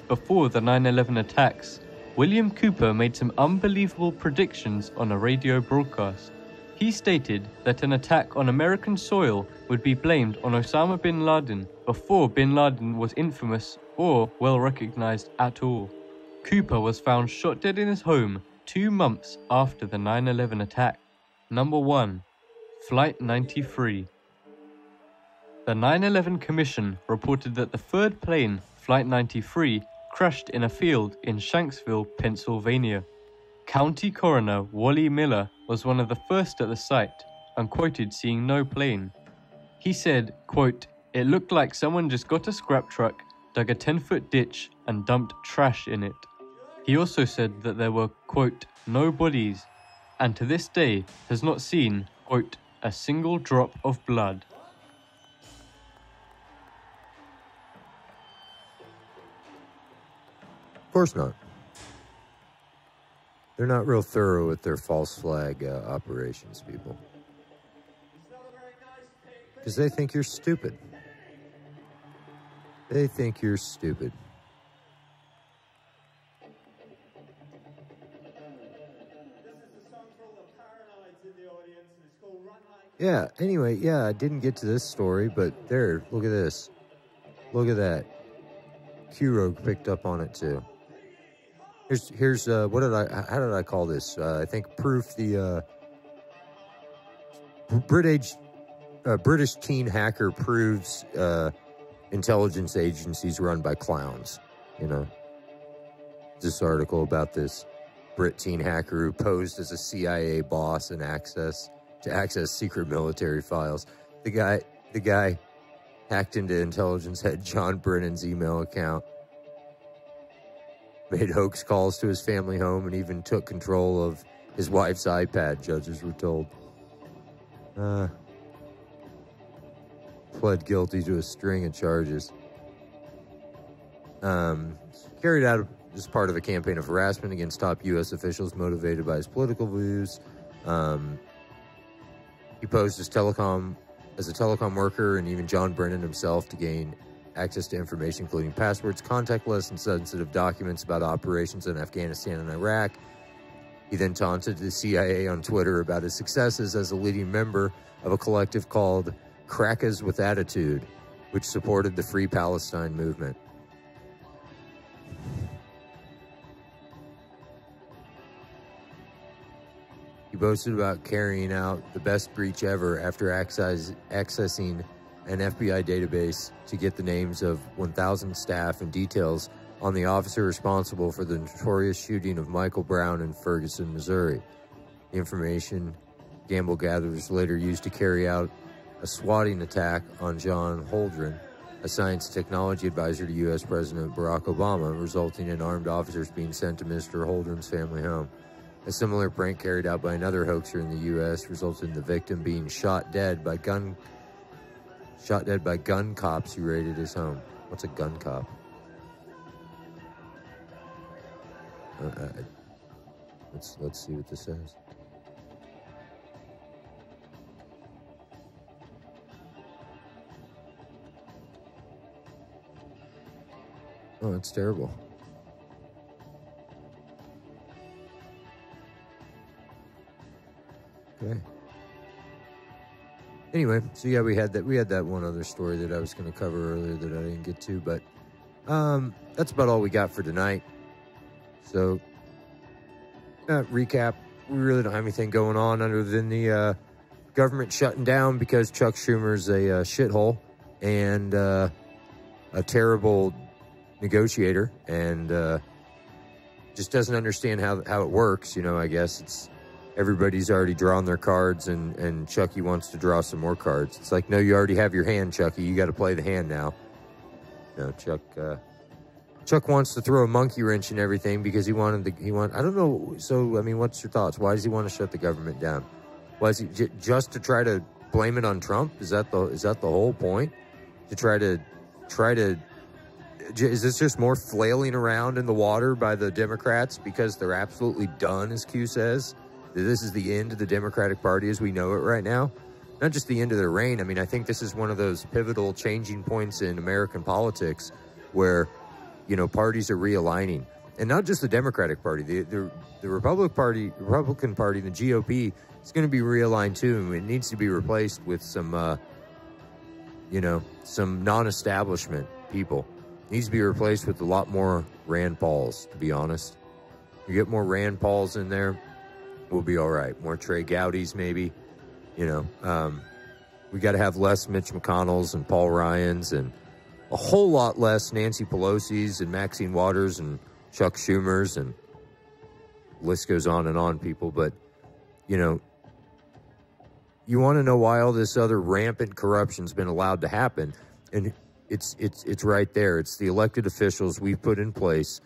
Before the 9/11 attacks, William Cooper made some unbelievable predictions on a radio broadcast. He stated that an attack on American soil would be blamed on Osama bin Laden before bin Laden was infamous or well recognized at all. Cooper was found shot dead in his home 2 months after the 9/11 attack. Number 1. Flight 93. The 9/11 Commission reported that the third plane, Flight 93, crashed in a field in Shanksville, Pennsylvania. County Coroner Wally Miller was one of the first at the site and quoted seeing no plane. He said, quote, It looked like someone just got a scrap truck, dug a 10-foot ditch, and dumped trash in it. He also said that there were, quote, no bodies, and to this day has not seen, quote, a single drop of blood. Of course not. They're not real thorough with their false flag operations, people. Because they think you're stupid. They think you're stupid. Yeah, anyway, yeah, I didn't get to this story, but there, look at this. Look at that. Q-Rogue picked up on it too. Here's how did I call this? I think proof the British teen hacker proves intelligence agencies run by clowns. You know, this article about this Brit teen hacker who posed as a CIA boss and access secret military files. The guy hacked into intelligence head John Brennan's email account, made hoax calls to his family home, and even took control of his wife's iPad, judges were told. Pled guilty to a string of charges. Carried out as part of a campaign of harassment against top U.S. officials motivated by his political views. He posed as a telecom worker, and even John Brennan himself, to gain access to information, including passwords, contact lists, and sensitive documents about operations in Afghanistan and Iraq. He then taunted the CIA on Twitter about his successes as a leading member of a collective called Crackers with Attitude, which supported the Free Palestine movement. He boasted about carrying out the best breach ever after accessing an FBI database to get the names of 1,000 staff and details on the officer responsible for the notorious shooting of Michael Brown in Ferguson, Missouri. The information Gamble gatherers later used to carry out a swatting attack on John Holdren, a science technology advisor to U.S. President Barack Obama, resulting in armed officers being sent to Mr. Holdren's family home. A similar prank carried out by another hoaxer in the U.S. resulted in the victim being shot dead by gun cops who raided his home. What's a gun cop? Let's see what this says. Oh, it's terrible. Okay. Anyway, so yeah, we had that one other story that I was going to cover earlier that I didn't get to, but that's about all we got for tonight. So, recap, we really don't have anything going on other than the government shutting down because Chuck Schumer's a shithole and a terrible negotiator and just doesn't understand how it works. You know, I guess it's everybody's already drawn their cards and Chucky wants to draw some more cards. It's like, no, you already have your hand, Chucky. You got to play the hand now. No, Chuck wants to throw a monkey wrench in everything because I don't know. So, I mean, what's your thoughts? Why does he want to shut the government down? Why is he just to try to blame it on Trump? Is that the whole point? To try to, is this just more flailing around in the water by the Democrats because they're absolutely done, as Q says? This is the end of the Democratic Party as we know it right now. Not just the end of their reign. I mean, I think this is one of those pivotal changing points in American politics where, you know, parties are realigning. And not just the Democratic Party. The Republican Party, the GOP, is going to be realigned too. It needs to be replaced with some, some non-establishment people. It needs to be replaced with a lot more Rand Pauls, to be honest. You get more Rand Pauls in there, we'll be all right. More Trey Gowdies, maybe. We got to have less Mitch McConnells and Paul Ryans and a whole lot less Nancy Pelosi's and Maxine Waters and Chuck Schumer's, and the list goes on, people. But, you want to know why all this other rampant corruption's been allowed to happen? And it's right there. It's the elected officials we've put in place.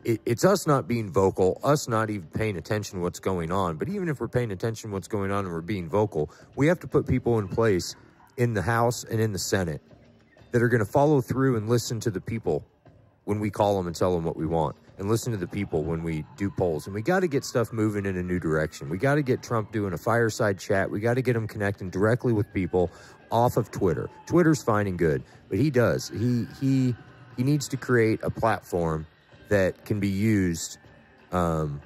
It's us not being vocal, us not even paying attention to what's going on. But even if we're paying attention to what's going on and we're being vocal, we have to put people in place in the House and in the Senate that are going to follow through and listen to the people when we call them and tell them what we want, and listen to the people when we do polls. And we got to get stuff moving in a new direction. We got to get Trump doing a fireside chat. We got to get him connecting directly with people off of Twitter. Twitter's fine and good, but he needs to create a platform that can be used. You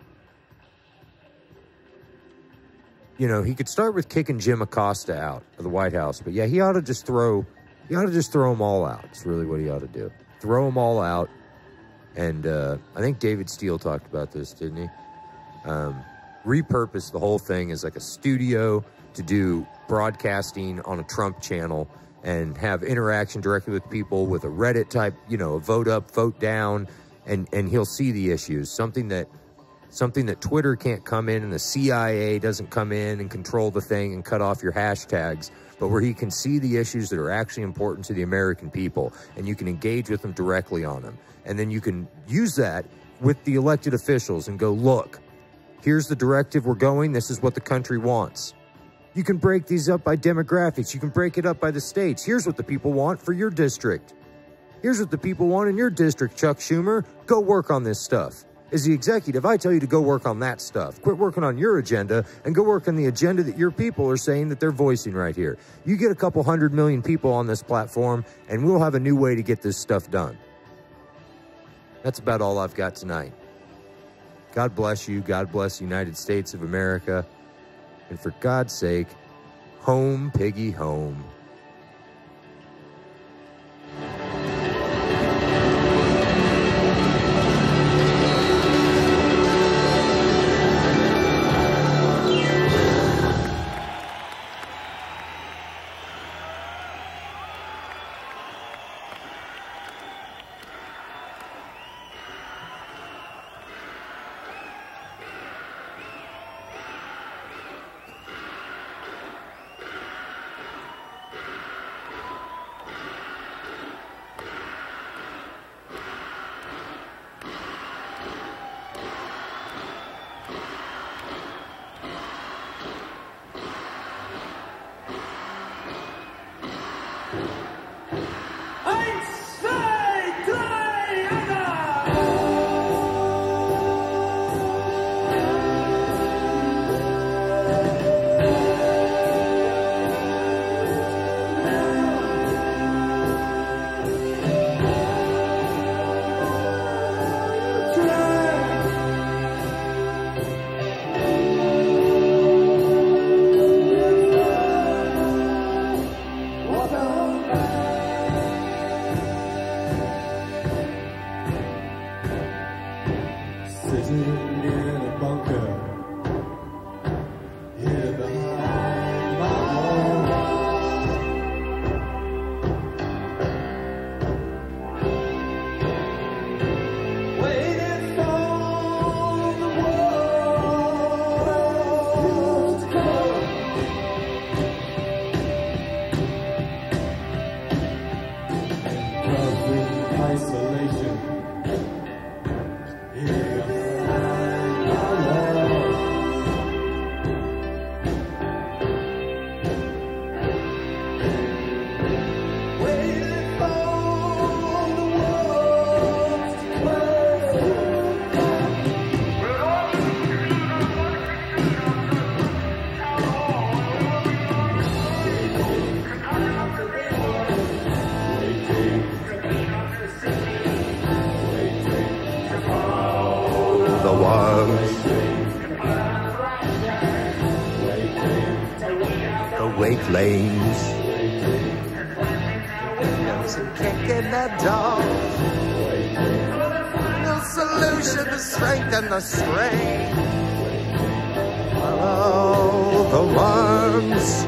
know, he could start with kicking Jim Acosta out of the White House, but yeah, he ought to just throw them all out. It's really what he ought to do. Throw them all out. And I think David Steele talked about this, didn't he? Repurpose the whole thing as like a studio to do broadcasting on a Trump channel and have interaction directly with people with a Reddit type, you know, a vote up, vote down, and he'll see the issues. Something that Twitter can't come in and the CIA doesn't come in and control the thing and cut off your hashtags, but where he can see the issues that are actually important to the American people, and you can engage with them directly on them. And then you can use that with the elected officials and go, look, here's the directive we're going. This is what the country wants. You can break these up by demographics. You can break it up by the states. Here's what the people want for your district. Here's what the people want in your district, Chuck Schumer. Go work on this stuff. As the executive, I tell you to go work on that stuff. Quit working on your agenda and go work on the agenda that your people are saying that they're voicing right here. You get a couple 100 million people on this platform, and we'll have a new way to get this stuff done. That's about all I've got tonight. God bless you. God bless the United States of America. And for God's sake, home, piggy, home. Lanes. There's a kick in the door. No solution to strengthen the strain. Follow the worms.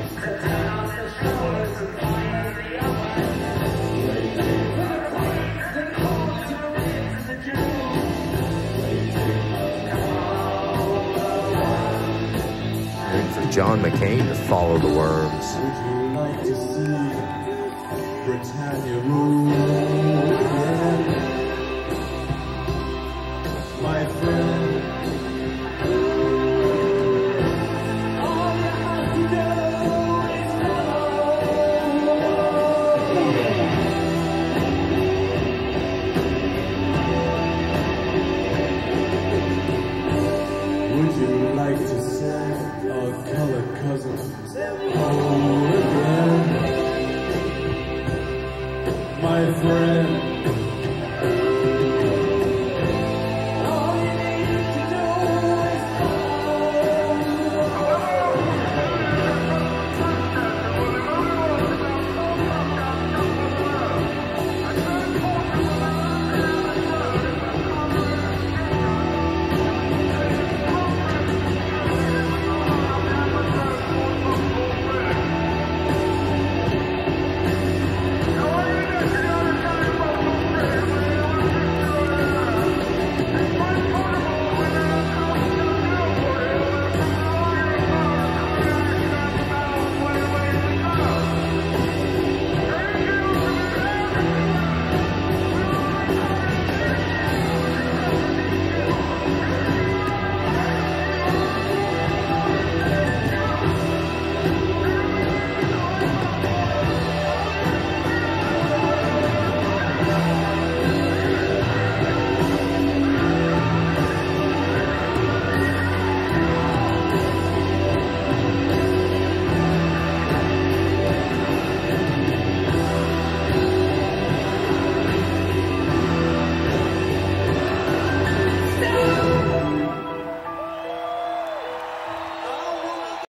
John McCain to follow the worms. Britannia rules.